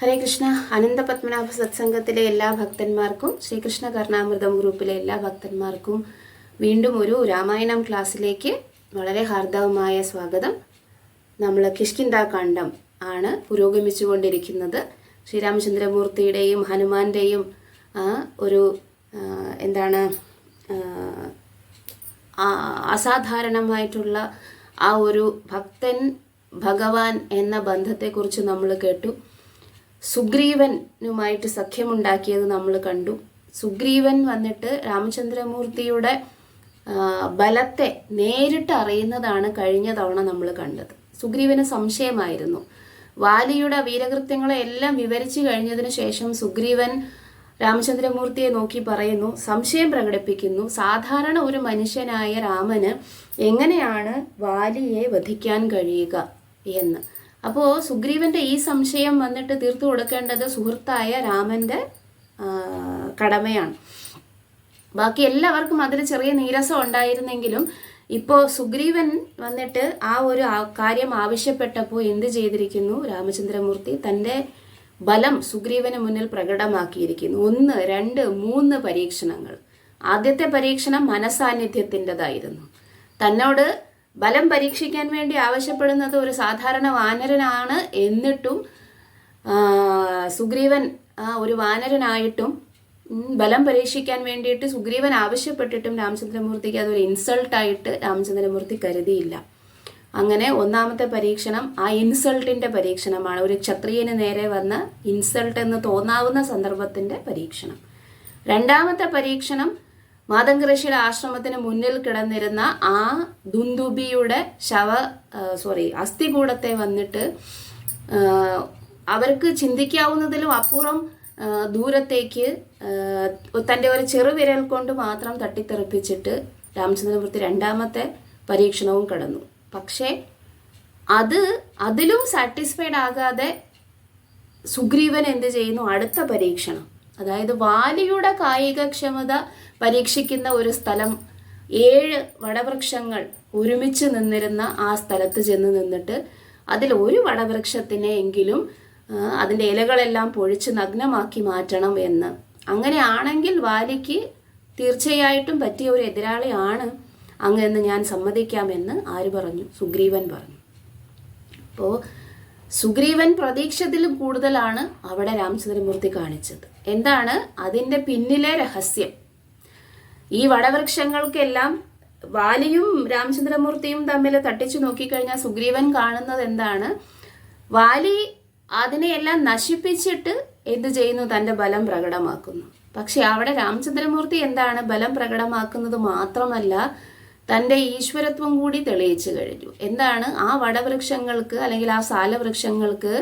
ഹരേ കൃഷ്ണ. അനന്തപത്മനാഭ സത്സംഗത്തിലെ എല്ലാ ഭക്തന്മാർക്കും, ശ്രീകൃഷ്ണ കർണാമൃതം ഗ്രൂപ്പിലെ എല്ലാ ഭക്തന്മാർക്കും വീണ്ടും ഒരു രാമായണം ക്ലാസ്സിലേക്ക് വളരെ ഹാർദവമായ സ്വാഗതം. നമ്മൾ കിഷ്കിന്ധാകാന്ഡം ആണ് പുരോഗമിച്ചുകൊണ്ടിരിക്കുന്നത്. ശ്രീരാമചന്ദ്രമൂർത്തിയുടെയും ഹനുമാന്റെയും ഒരു അസാധാരണമായിട്ടുള്ള ആ ഒരു ഭക്തൻ ഭഗവാൻ എന്ന ബന്ധത്തെക്കുറിച്ച് നമ്മൾ കേട്ടു. സുഗ്രീവനുമായിട്ട് സഖ്യമുണ്ടാക്കിയത് നമ്മൾ കണ്ടു. സുഗ്രീവൻ വന്നിട്ട് രാമചന്ദ്രമൂർത്തിയുടെ ബലത്തെ നേരിട്ട് അറിയുന്നതാണ് കഴിഞ്ഞ തവണ നമ്മൾ കണ്ടത്. സുഗ്രീവന് സംശയമായിരുന്നു. വാലിയുടെ വീരകൃത്യങ്ങളെ എല്ലാം വിവരിച്ചു കഴിഞ്ഞതിന് ശേഷം സുഗ്രീവൻ രാമചന്ദ്രമൂർത്തിയെ നോക്കി പറയുന്നു, സംശയം പ്രകടിപ്പിക്കുന്നു, സാധാരണ ഒരു മനുഷ്യനായ രാമന് എങ്ങനെയാണ് വാലിയെ വധിക്കാൻ കഴിയുക എന്ന്. അപ്പോൾ സുഗ്രീവന്റെ ഈ സംശയം വന്നിട്ട് തീർത്തു കൊടുക്കേണ്ടത് സുഹൃത്തായ രാമന്റെ കടമയാണ്. ബാക്കി എല്ലാവർക്കും അതിൽ ചെറിയ നീരസം ഉണ്ടായിരുന്നെങ്കിലും ഇപ്പോൾ സുഗ്രീവൻ വന്നിട്ട് ആ ഒരു കാര്യം ആവശ്യപ്പെട്ടപ്പോൾ എന്ത് ചെയ്തിരിക്കുന്നു? രാമചന്ദ്രമൂർത്തി തൻ്റെ ബലം സുഗ്രീവന് മുന്നിൽ പ്രകടമാക്കിയിരിക്കുന്നു. 1, 2, 3 പരീക്ഷണങ്ങൾ. ആദ്യത്തെ പരീക്ഷണം മനസാന്നിധ്യത്തിൻ്റെതായിരുന്നു. തന്നോട് ബലം പരീക്ഷിക്കാൻ വേണ്ടി ആവശ്യപ്പെടുന്നത് ഒരു സാധാരണ വാനരനാണ്. എന്നിട്ടും സുഗ്രീവൻ ഒരു വാനരനായിട്ടും ബലം പരീക്ഷിക്കാൻ വേണ്ടിയിട്ട് സുഗ്രീവൻ ആവശ്യപ്പെട്ടിട്ടും രാമചന്ദ്രമൂർത്തിക്ക് അതൊരു ഇൻസൾട്ടായിട്ട് രാമചന്ദ്രമൂർത്തി കരുതിയില്ല. അങ്ങനെ ഒന്നാമത്തെ പരീക്ഷണം ആ ഇൻസൾട്ടിൻ്റെ പരീക്ഷണമാണ്. ഒരു ക്ഷത്രിയന് നേരെ വന്ന ഇൻസൾട്ട് എന്ന് തോന്നാവുന്ന സന്ദർഭത്തിൻ്റെ പരീക്ഷണം. രണ്ടാമത്തെ പരീക്ഷണം മാതംഗ ഋഷിയുടെ ആശ്രമത്തിന് മുന്നിൽ കിടന്നിരുന്ന ആ ദുന്ദുബിയുടെ അസ്ഥികൂടത്തെ വന്നിട്ട് അവർക്ക് ചിന്തിക്കാവുന്നതിലും അപ്പുറം ദൂരത്തേക്ക് തൻ്റെ ഒരു ചെറുവിരൽ കൊണ്ട് മാത്രം തട്ടിത്തെറിപ്പിച്ചിട്ട് രാമചന്ദ്രമൂർത്തി രണ്ടാമത്തെ പരീക്ഷണവും കടന്നു. പക്ഷേ അതിലും സാറ്റിസ്ഫൈഡ് ആകാതെ സുഗ്രീവൻ എന്ത് ചെയ്യുന്നു? അടുത്ത പരീക്ഷണം, അതായത് വാലിയുടെ കായികക്ഷമത പരീക്ഷിക്കുന്ന ഒരു സ്ഥലം, 7 വടവൃക്ഷങ്ങൾ ഒരുമിച്ച് നിന്നിരുന്ന ആ സ്ഥലത്ത് ചെന്ന് നിന്നിട്ട് അതിൽ ഒരു വടവൃക്ഷത്തിനെ എങ്കിലും അതിൻ്റെ ഇലകളെല്ലാം പൊഴിച്ച് നഗ്നമാക്കി മാറ്റണം എന്ന്. അങ്ങനെയാണെങ്കിൽ വാലിക്ക് തീർച്ചയായിട്ടും പറ്റിയ ഒരു എതിരാളിയാണ് അങ്ങെന്ന് ഞാൻ സമ്മതിക്കാമെന്ന് ആര് പറഞ്ഞു? സുഗ്രീവൻ പറഞ്ഞു. അപ്പോൾ സുഗ്രീവൻ പ്രതീക്ഷത്തിലും കൂടുതലാണ് അവിടെ രാമചന്ദ്രമൂർത്തി കാണിച്ചത്. എന്താണ് അതിൻ്റെ പിന്നിലെ രഹസ്യം? ഈ വടവൃക്ഷങ്ങൾക്കെല്ലാം വാലിയും രാമചന്ദ്രമൂർത്തിയും തമ്മിൽ തട്ടിച്ചു നോക്കിക്കഴിഞ്ഞാൽ സുഗ്രീവൻ കാണുന്നത് എന്താണ്? വാലി അതിനെയെല്ലാം നശിപ്പിച്ചിട്ട് എന്ത് ചെയ്യുന്നു? തൻ്റെ ബലം പ്രകടമാക്കുന്നു. പക്ഷെ അവിടെ രാമചന്ദ്രമൂർത്തി എന്താണ്? ബലം പ്രകടമാക്കുന്നത് മാത്രമല്ല, തൻ്റെ ഈശ്വരത്വം കൂടി തെളിയിച്ചു കഴിഞ്ഞു. എന്താണ്? ആ വടവൃക്ഷങ്ങൾക്ക് അല്ലെങ്കിൽ ആ സാലവൃക്ഷങ്ങൾക്ക്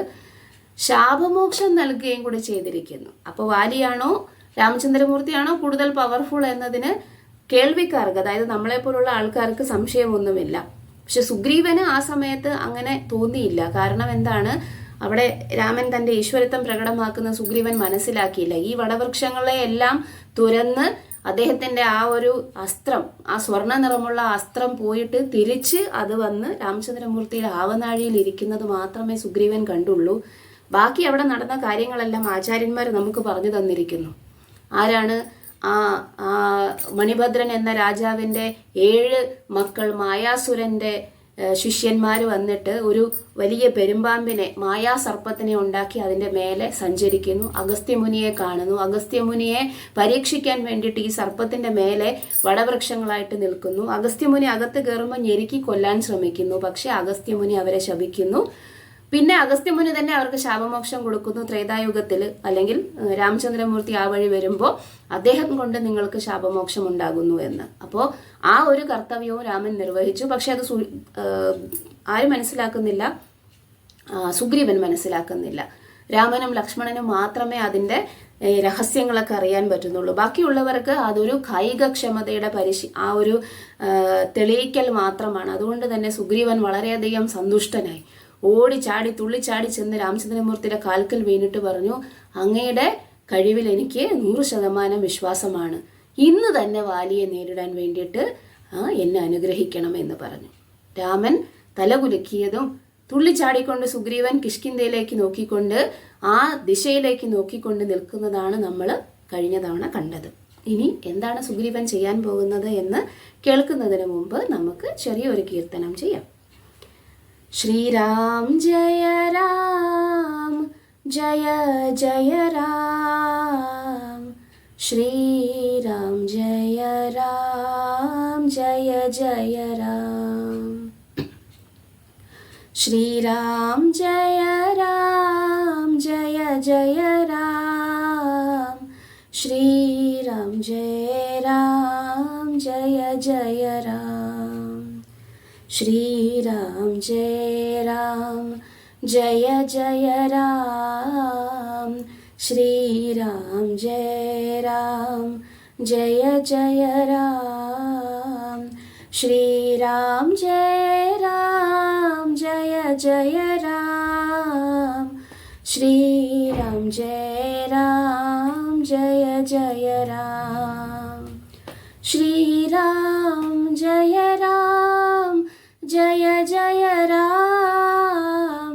ശാപമോക്ഷം നൽകുകയും കൂടി ചെയ്തിരിക്കുന്നു. അപ്പോൾ വാലിയാണോ രാമചന്ദ്രമൂർത്തിയാണോ കൂടുതൽ പവർഫുൾ എന്നതിന് കേൾവിക്കാർക്ക്, അതായത് നമ്മളെപ്പോലുള്ള ആൾക്കാർക്ക് സംശയമൊന്നുമില്ല. പക്ഷെ സുഗ്രീവന് ആ സമയത്ത് അങ്ങനെ തോന്നിയില്ല. കാരണം എന്താണ്? അവിടെ രാമൻ തൻ്റെ ഈശ്വരത്വം പ്രകടമാക്കുന്ന സുഗ്രീവൻ മനസ്സിലാക്കിയില്ല. ഈ വടവൃക്ഷങ്ങളെ എല്ലാം തുരന്ന് അദ്ദേഹത്തിൻ്റെ ആ ഒരു അസ്ത്രം, ആ സ്വർണ്ണ നിറമുള്ള അസ്ത്രം പോയിട്ട് തിരിച്ച് അത് വന്ന് രാമചന്ദ്രമൂർത്തിയുടെ ആവനാഴിയിൽ ഇരിക്കുന്നത് മാത്രമേ സുഗ്രീവൻ കണ്ടുള്ളൂ. ബാക്കി അവിടെ നടന്ന കാര്യങ്ങളെല്ലാം ആചാര്യന്മാർ നമുക്ക് പറഞ്ഞു തന്നിരിക്കുന്നു. ആരാണ്? മണിഭദ്രൻ എന്ന രാജാവിൻ്റെ 7 മക്കൾ മായാസുരൻ്റെ ശിഷ്യന്മാർ വന്നിട്ട് ഒരു വലിയ പെരുമ്പാമ്പിനെ, മായാസർപ്പത്തിനെ ഉണ്ടാക്കി അതിൻ്റെ മേലെ സഞ്ചരിക്കുന്നു. അഗസ്ത്യമുനിയെ കാണുന്നു. അഗസ്ത്യമുനിയെ പരീക്ഷിക്കാൻ വേണ്ടിയിട്ട് ഈ സർപ്പത്തിൻ്റെ മേലെ വടവൃക്ഷങ്ങളായിട്ട് നിൽക്കുന്നു. അഗസ്ത്യമുനി അകത്ത് കയറുമ്പോൾ ഞെരുക്കി കൊല്ലാൻ ശ്രമിക്കുന്നു. പക്ഷേ അഗസ്ത്യമുനി അവരെ ശപിക്കുന്നു. പിന്നെ അഗസ്ത്യമുനി തന്നെ അവർക്ക് ശാപമോക്ഷം കൊടുക്കുന്നു ത്രേതായുഗത്തിൽ. അല്ലെങ്കിൽ രാമചന്ദ്രമൂർത്തി ആ വഴി വരുമ്പോൾ അദ്ദേഹം കൊണ്ട് നിങ്ങൾക്ക് ശാപമോക്ഷം ഉണ്ടാകുന്നു എന്ന്. അപ്പോൾ ആ ഒരു കർത്തവ്യവും രാമൻ നിർവഹിച്ചു. പക്ഷെ അത് ആരും മനസ്സിലാക്കുന്നില്ല, സുഗ്രീവൻ മനസ്സിലാക്കുന്നില്ല. രാമനും ലക്ഷ്മണനും മാത്രമേ അതിൻ്റെ രഹസ്യങ്ങളൊക്കെ അറിയാൻ പറ്റുന്നുള്ളൂ. ബാക്കിയുള്ളവർക്ക് അതൊരു കായികക്ഷമതയുടെ ആ ഒരു തെളിയിക്കൽ മാത്രമാണ്. അതുകൊണ്ട് തന്നെ സുഗ്രീവൻ വളരെയധികം സന്തുഷ്ടനായി ഓടിച്ചാടി തുള്ളിച്ചാടി ചെന്ന് രാമചന്ദ്രമൂർത്തിയുടെ കാൽക്കൽ വീണിട്ട് പറഞ്ഞു, അങ്ങയുടെ കഴിവിൽ എനിക്ക് 100% വിശ്വാസമാണ്. ഇന്ന് തന്നെ വാലിയെ നേരിടാൻ വേണ്ടിയിട്ട് എന്നെ അനുഗ്രഹിക്കണം എന്ന് പറഞ്ഞു. രാമൻ തലകുലുക്കിയതും തുള്ളിച്ചാടിക്കൊണ്ട് സുഗ്രീവൻ കിഷ്കിന്ധയിലേക്ക് നോക്കിക്കൊണ്ട് ആ ദിശയിലേക്ക് നോക്കിക്കൊണ്ട് നിൽക്കുന്നതാണ് നമ്മൾ കഴിഞ്ഞ തവണ കണ്ടത്. ഇനി എന്താണ് സുഗ്രീവൻ ചെയ്യാൻ പോകുന്നത് എന്ന് കേൾക്കുന്നതിന് മുമ്പ് നമുക്ക് ചെറിയൊരു കീർത്തനം ചെയ്യാം. ശ്രീരാം ജയ രാം ജയ ജയ രാം, ശ്രീരാം ജയ രാം ജയ ജയ രാം, ശ്രീരാം ജയ രാം ജയ ജയ രാം, ശ്രീരാം ജയ രാം ജയ ജയ രാം, ശ്രീരാം ജയ രാം ജയ ജയ രാം, ശ്രീരാം ജയ രാം ജയ ജയ രാം, ശ്രീരാം ജയ രാം ജയ ജയ രാം, ശ്രീരാം ജയ രാം ജയ ജയ രാം, ശ്രീരാം ജയ രാം ജയ ജയ രാം,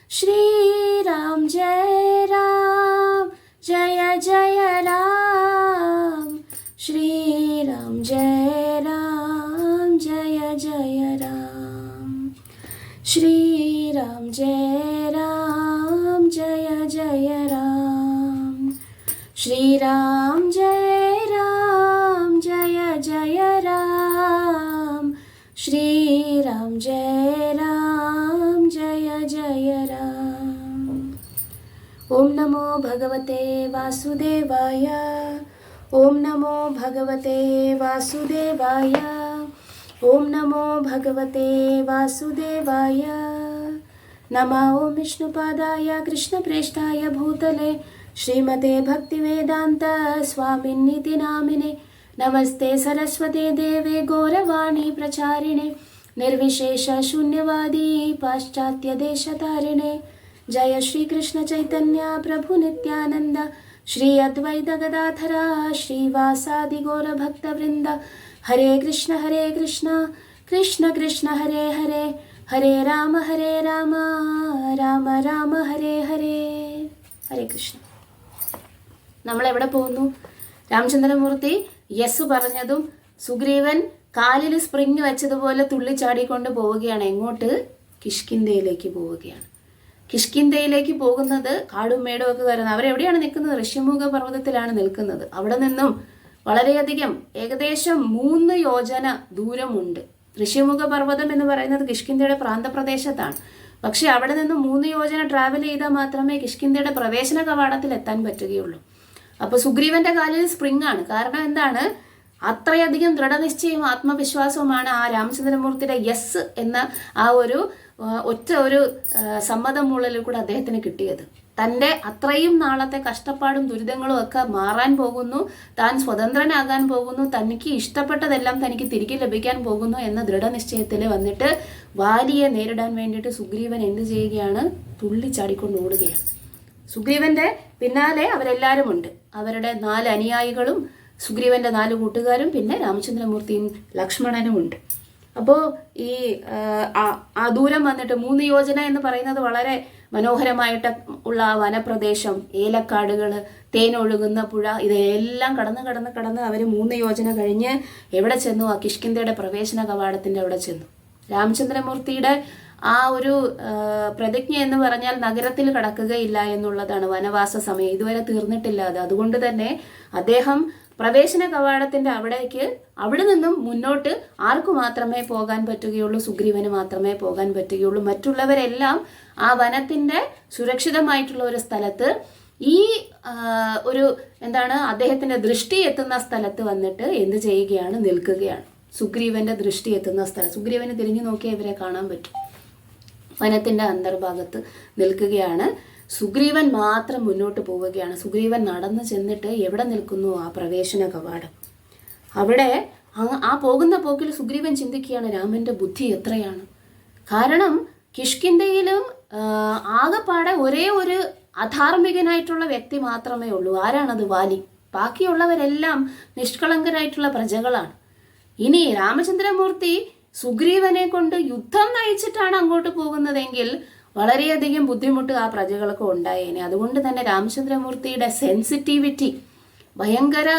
ശ്രീരാം ജയ രാം ജയ ജയ രാം, ശ്രീരാം ജയ രാം ജയ ജയ രാം, ശ്രീരാം ജയ രാം ജയ ജയ രാം, ശ്രീരാം ജയ രാം ജയ ജയ രാം, ശ്രീരാം ജയ രാം ജയ ജയ രാം. ഓം നമോ ഭഗവതേ വാസുദേവായ, ഓം നമോ ഭഗവതേ വാസുദേവായ, ഓം നമോ ഭഗവതേ വാസുദേവായ. നമോ ഓം വിഷ്ണുപാദായ കൃഷ്ണപ്രേഷ്ഠായ ഭൂതലേ ശ്രീമതേ ഭക്തിവേദാന്ത സ്വാമിന്നിതി നാമിനെ. നമസ്തേ സരസ്വതേ ദേവേ ഗൗരവാണി പ്രചാരിണേ നിർവിശേഷ ശൂന്യവാദി പാശ്ചാത്യദേശതാരിണേ. ജയ ശ്രീകൃഷ്ണ ചൈതന്യ പ്രഭു നിത്യാനന്ദ ശ്രീ അദ്വൈത ഗദാധര ശ്രീവാസാദി ഗൗരഭക്തവൃന്ദ. ഹരേ കൃഷ്ണ കൃഷ്ണ കൃഷ്ണ ഹരേ ഹരേ, ഹരേ രാമ രാമ രാമ ഹരേ ഹരേ. ഹരേ കൃഷ്ണ. നമ്മളെവിടെ പോകുന്നു? രാമചന്ദ്രമൂർത്തി യെസ് പറഞ്ഞതും സുഗ്രീവൻ കാലിൽ സ്പ്രിങ് വെച്ചതുപോലെ തുള്ളിച്ചാടിക്കൊണ്ട് പോവുകയാണ്. എങ്ങോട്ട്? കിഷ്കിന്ധയിലേക്ക് പോവുകയാണ്. കിഷ്കിന്ധയിലേക്ക് പോകുന്നത് കാടും മേടും ഒക്കെ കയറുന്നത്. അവരെവിടെയാണ് നിൽക്കുന്നത്? ഋഷ്യമുഖ പർവ്വതത്തിലാണ് നിൽക്കുന്നത്. അവിടെ നിന്നും വളരെയധികം ഏകദേശം 3 യോജന ദൂരമുണ്ട്. ഋഷ്യമുഖ പർവ്വതം എന്ന് പറയുന്നത് കിഷ്കിന്ധയുടെ പ്രാന്തപ്രദേശത്താണ്. പക്ഷെ അവിടെ നിന്നും 3 യോജന ട്രാവൽ ചെയ്താൽ മാത്രമേ കിഷ്കിന്ധയുടെ പ്രവേശന കവാടത്തിൽ എത്താൻ പറ്റുകയുള്ളൂ. അപ്പോൾ സുഗ്രീവന്റെ കാലിൽ സ്പ്രിങ് ആണ്. കാരണം എന്താണ്? അത്രയധികം ദൃഢനിശ്ചയവും ആത്മവിശ്വാസവുമാണ് ആ രാമചന്ദ്രമൂർത്തിയുടെ യെസ് എന്ന ആ ഒരു ഒറ്റ ഒരു സമ്മതം മൂളലിൽ കൂടെ അദ്ദേഹത്തിന് കിട്ടിയത്. തൻ്റെ അത്രയും നാളത്തെ കഷ്ടപ്പാടും ദുരിതങ്ങളും ഒക്കെ മാറാൻ പോകുന്നു, താൻ സ്വതന്ത്രനാകാൻ പോകുന്നു, തനിക്ക് ഇഷ്ടപ്പെട്ടതെല്ലാം തനിക്ക് തിരികെ ലഭിക്കാൻ പോകുന്നു എന്ന ദൃഢനിശ്ചയത്തിൽ വന്നിട്ട് വാലിയെ നേരിടാൻ വേണ്ടിയിട്ട് സുഗ്രീവൻ എന്ത് ചെയ്യുകയാണ്? തുള്ളിച്ചാടിക്കൊണ്ട് ഓടുകയാണ്. സുഗ്രീവന്റെ പിന്നാലെ അവരെല്ലാവരും ഉണ്ട്. അവരുടെ 4 അനുയായികളും സുഗ്രീവന്റെ 4 കൂട്ടുകാരും പിന്നെ രാമചന്ദ്രമൂർത്തിയും ലക്ഷ്മണനും ഉണ്ട്. അപ്പോൾ ഈ ആ ദൂരം വന്നിട്ട് 3 യോജന എന്ന് പറയുന്നത് വളരെ മനോഹരമായിട്ട് ഉള്ള ആ വനപ്രദേശം, ഏലക്കാടുകൾ, തേനൊഴുകുന്ന പുഴ, ഇതെല്ലാം കടന്ന് അവർ 3 യോജന കഴിഞ്ഞ് എവിടെ ചെന്നു? ആ കിഷ്കിന്ധയുടെ പ്രവേശന കവാടത്തിൻ്റെ അവിടെ ചെന്നു. രാമചന്ദ്രമൂർത്തിയുടെ ആ ഒരു പ്രതിജ്ഞ എന്ന് പറഞ്ഞാൽ നഗരത്തിൽ കടക്കുകയില്ല എന്നുള്ളതാണ്. വനവാസ സമയം ഇതുവരെ തീർന്നിട്ടില്ല. അതുകൊണ്ട് തന്നെ അദ്ദേഹം പ്രവേശന കവാടത്തിൻ്റെ അവിടെ നിന്നും മുന്നോട്ട് ആർക്കു മാത്രമേ പോകാൻ പറ്റുകയുള്ളൂ? സുഗ്രീവന് മാത്രമേ പോകാൻ പറ്റുകയുള്ളൂ. മറ്റുള്ളവരെല്ലാം ആ വനത്തിൻ്റെ സുരക്ഷിതമായിട്ടുള്ള ഒരു സ്ഥലത്ത് ഈ ഒരു അദ്ദേഹത്തിൻ്റെ ദൃഷ്ടി എത്തുന്ന സ്ഥലത്ത് വന്നിട്ട് എന്ത് ചെയ്യുകയാണ്? നിൽക്കുകയാണ്. സുഗ്രീവന്റെ ദൃഷ്ടി എത്തുന്ന സ്ഥലം. സുഗ്രീവന് തിരിഞ്ഞു നോക്കിയാൽ ഇവരെ കാണാൻ പറ്റും. വനത്തിൻ്റെ അന്തർഭാഗത്ത് നിൽക്കുകയാണ്. സുഗ്രീവൻ മാത്രം മുന്നോട്ട് പോവുകയാണ്. സുഗ്രീവൻ നടന്നു ചെന്നിട്ട് എവിടെ നിൽക്കുന്നു? ആ പ്രവേശന കവാടം. അവിടെ ആ പോകുന്ന പോക്കിൽ സുഗ്രീവൻ ചിന്തിക്കുകയാണ്, രാമന്റെ ബുദ്ധി എത്രയാണ്. കാരണം കിഷ്കിന്ധയിലും ആകെപ്പാടെ ഒരേ ഒരു അധാർമികനായിട്ടുള്ള വ്യക്തി മാത്രമേ ഉള്ളൂ. ആരാണത്? വാലി. ബാക്കിയുള്ളവരെല്ലാം നിഷ്കളങ്കരായിട്ടുള്ള പ്രജകളാണ്. ഇനി രാമചന്ദ്രമൂർത്തി സുഗ്രീവനെ കൊണ്ട് യുദ്ധം നയിച്ചിട്ടാണ് അങ്ങോട്ട് പോകുന്നതെങ്കിൽ വളരെയധികം ബുദ്ധിമുട്ട് ആ പ്രജകൾക്ക് ഉണ്ടായേനെ. അതുകൊണ്ട് തന്നെ രാമചന്ദ്രമൂർത്തിയുടെ സെൻസിറ്റിവിറ്റി, ഭയങ്കര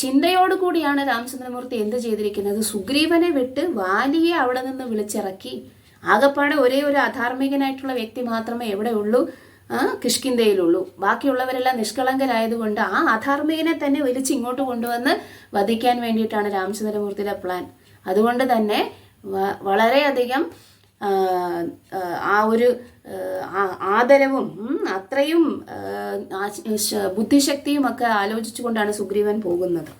ചിന്തയോടുകൂടിയാണ് രാമചന്ദ്രമൂർത്തി എന്ത് ചെയ്തിരിക്കുന്നത്, സുഗ്രീവനെ വിട്ട് വാലിയെ അവിടെ നിന്ന് വിളിച്ചിറക്കി. ആകപ്പാടെ ഒരേ ഒരു അധാർമികനായിട്ടുള്ള വ്യക്തി മാത്രമേ എവിടെ ഉള്ളൂ, കിഷ്കിന്ധയിലുള്ളൂ. ബാക്കിയുള്ളവരെല്ലാം നിഷ്കളങ്കരായതുകൊണ്ട് ആ അധാർമികനെ തന്നെ വലിച്ച് ഇങ്ങോട്ട് കൊണ്ടുവന്ന് വധിക്കാൻ വേണ്ടിയിട്ടാണ് രാമചന്ദ്രമൂർത്തിയുടെ പ്ലാൻ. അതുകൊണ്ട് തന്നെ വളരെയധികം ആ ഒരു ആദരവും അത്രയും ബുദ്ധിശക്തിയും ഒക്കെ ആലോചിച്ചുകൊണ്ടാണ് സുഗ്രീവൻ പോകുന്നത്.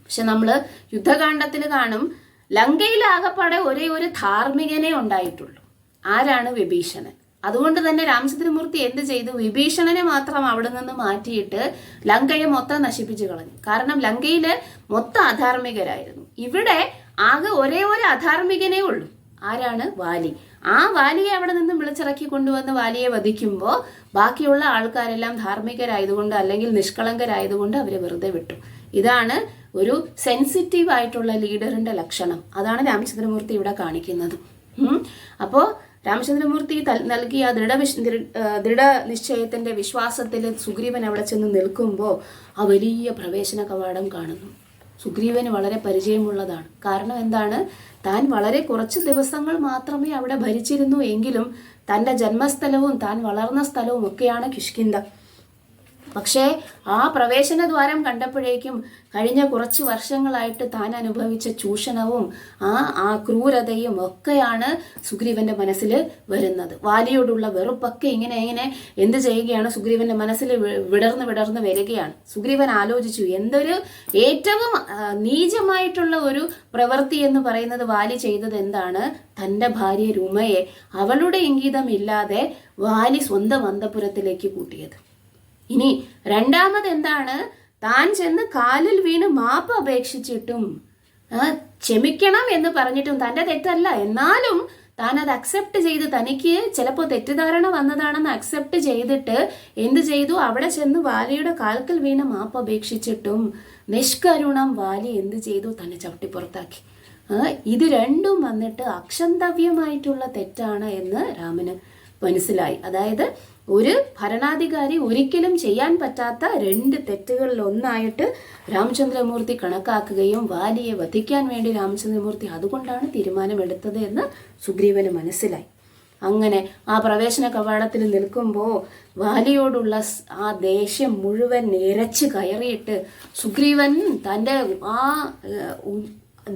പക്ഷെ നമ്മൾ യുദ്ധകാണ്ഡത്തിൽ കാണും, ലങ്കയിൽ ആകപ്പാടെ ഒരേ ഒരു ധാർമ്മികനെ ഉണ്ടായിട്ടുള്ളൂ. ആരാണ്? വിഭീഷണൻ. അതുകൊണ്ട് തന്നെ രാമചന്ദ്രമൂർത്തി എന്ത് ചെയ്തു, വിഭീഷണനെ മാത്രം അവിടെ നിന്ന് മാറ്റിയിട്ട് ലങ്കയെ മൊത്തം നശിപ്പിച്ചു കളഞ്ഞു. കാരണം ലങ്കയില് മൊത്തം അധാർമികരായിരുന്നു. ഇവിടെ ആകെ ഒരേ ഒരു അധാർമികനേ ഉള്ളൂ. ആരാണ്? വാലി. ആ വാലിയെ അവിടെ നിന്ന് വിളിച്ചിറക്കി കൊണ്ടുവന്ന് വാലിയെ വധിക്കുമ്പോൾ ബാക്കിയുള്ള ആൾക്കാരെല്ലാം ധാർമ്മികരായതുകൊണ്ട് അല്ലെങ്കിൽ നിഷ്കളങ്കരായതുകൊണ്ട് അവരെ വെറുതെ വിട്ടു. ഇതാണ് ഒരു സെൻസിറ്റീവ് ആയിട്ടുള്ള ലീഡറിന്റെ ലക്ഷണം. അതാണ് രാമചന്ദ്രമൂർത്തി ഇവിടെ കാണിക്കുന്നത്. അപ്പോൾ രാമചന്ദ്രമൂർത്തി നൽകിയ ദൃഢനിശ്ചയത്തിന്റെ വിശ്വാസത്തിൽ സുഗ്രീവൻ അവിടെ ചെന്ന് നിൽക്കുമ്പോൾ ആ വലിയ പ്രവേശന കവാടം കാണുന്നു. സുഗ്രീവന് വളരെ പരിചയമുള്ളതാണ്. കാരണം എന്താണ്, താൻ വളരെ കുറച്ച് ദിവസങ്ങൾ മാത്രമേ അവിടെ ഭരിച്ചിരുന്നു എങ്കിലും തൻ്റെ ജന്മസ്ഥലവും താൻ വളർന്ന സ്ഥലവും ഒക്കെയാണ് കിഷ്കിന്ധ. പക്ഷേ ആ പ്രവേശന ദ്വാരം കണ്ടപ്പോഴേക്കും കഴിഞ്ഞ കുറച്ച് വർഷങ്ങളായിട്ട് താൻ അനുഭവിച്ച ചൂഷണവും ആ ക്രൂരതയും ഒക്കെയാണ് സുഗ്രീവന്റെ മനസ്സിൽ വരുന്നത്. വാലിയോടുള്ള വെറുപ്പൊക്കെ ഇങ്ങനെ എന്ത് ചെയ്യുകയാണ്, സുഗ്രീവന്റെ മനസ്സിൽ വിടർന്ന് വരികയാണ്. സുഗ്രീവൻ ആലോചിച്ചു, എന്തൊരു ഏറ്റവും നീചമായിട്ടുള്ള ഒരു പ്രവൃത്തി എന്ന് പറയുന്നത് വാലി ചെയ്തത് എന്താണ്, തൻ്റെ ഭാര്യ രുമയെ അവളുടെ ഇംഗിതമില്ലാതെ വാലി സ്വന്തം അന്തപുരത്തിലേക്ക് കൂട്ടിയത്. ഇനി രണ്ടാമത് എന്താണ്, താൻ ചെന്ന് കാലിൽ വീണ് മാപ്പ് അപേക്ഷിച്ചിട്ടും ക്ഷമിക്കണം എന്ന് പറഞ്ഞിട്ടും തൻ്റെ തെറ്റല്ല എന്നാലും താൻ അത് അക്സെപ്റ്റ് ചെയ്ത്, തനിക്ക് ചിലപ്പോൾ തെറ്റിദ്ധാരണ വന്നതാണെന്ന് അക്സെപ്റ്റ് ചെയ്തിട്ട് എന്ത് ചെയ്തു, അവിടെ ചെന്ന് വാലിയുടെ കാൽക്കൽ വീണ് മാപ്പ് അപേക്ഷിച്ചിട്ടും നിഷ്കരുണം വാലി എന്ത് ചെയ്തു, തന്നെ ചവിട്ടിപ്പുറത്താക്കി. ഇത് രണ്ടും വന്നിട്ട് അക്ഷന്തവ്യമായിട്ടുള്ള തെറ്റാണ് എന്ന് രാമന് മനസ്സിലായി. അതായത് ഒരു ഭരണാധികാരി ഒരിക്കലും ചെയ്യാൻ പറ്റാത്ത രണ്ട് തെറ്റുകളിൽ ഒന്നായിട്ട് രാമചന്ദ്രമൂർത്തി കണക്കാക്കുകയും വാലിയെ വധിക്കാൻ വേണ്ടി രാമചന്ദ്രമൂർത്തി അതുകൊണ്ടാണ് തീരുമാനമെടുത്തത് എന്ന് സുഗ്രീവന് മനസ്സിലായി. അങ്ങനെ ആ പ്രവേശന കവാടത്തിൽ നിൽക്കുമ്പോൾ വാലിയോടുള്ള ആ ദേഷ്യം മുഴുവൻ നിരച്ച് കയറിയിട്ട് സുഗ്രീവൻ തൻ്റെ ആ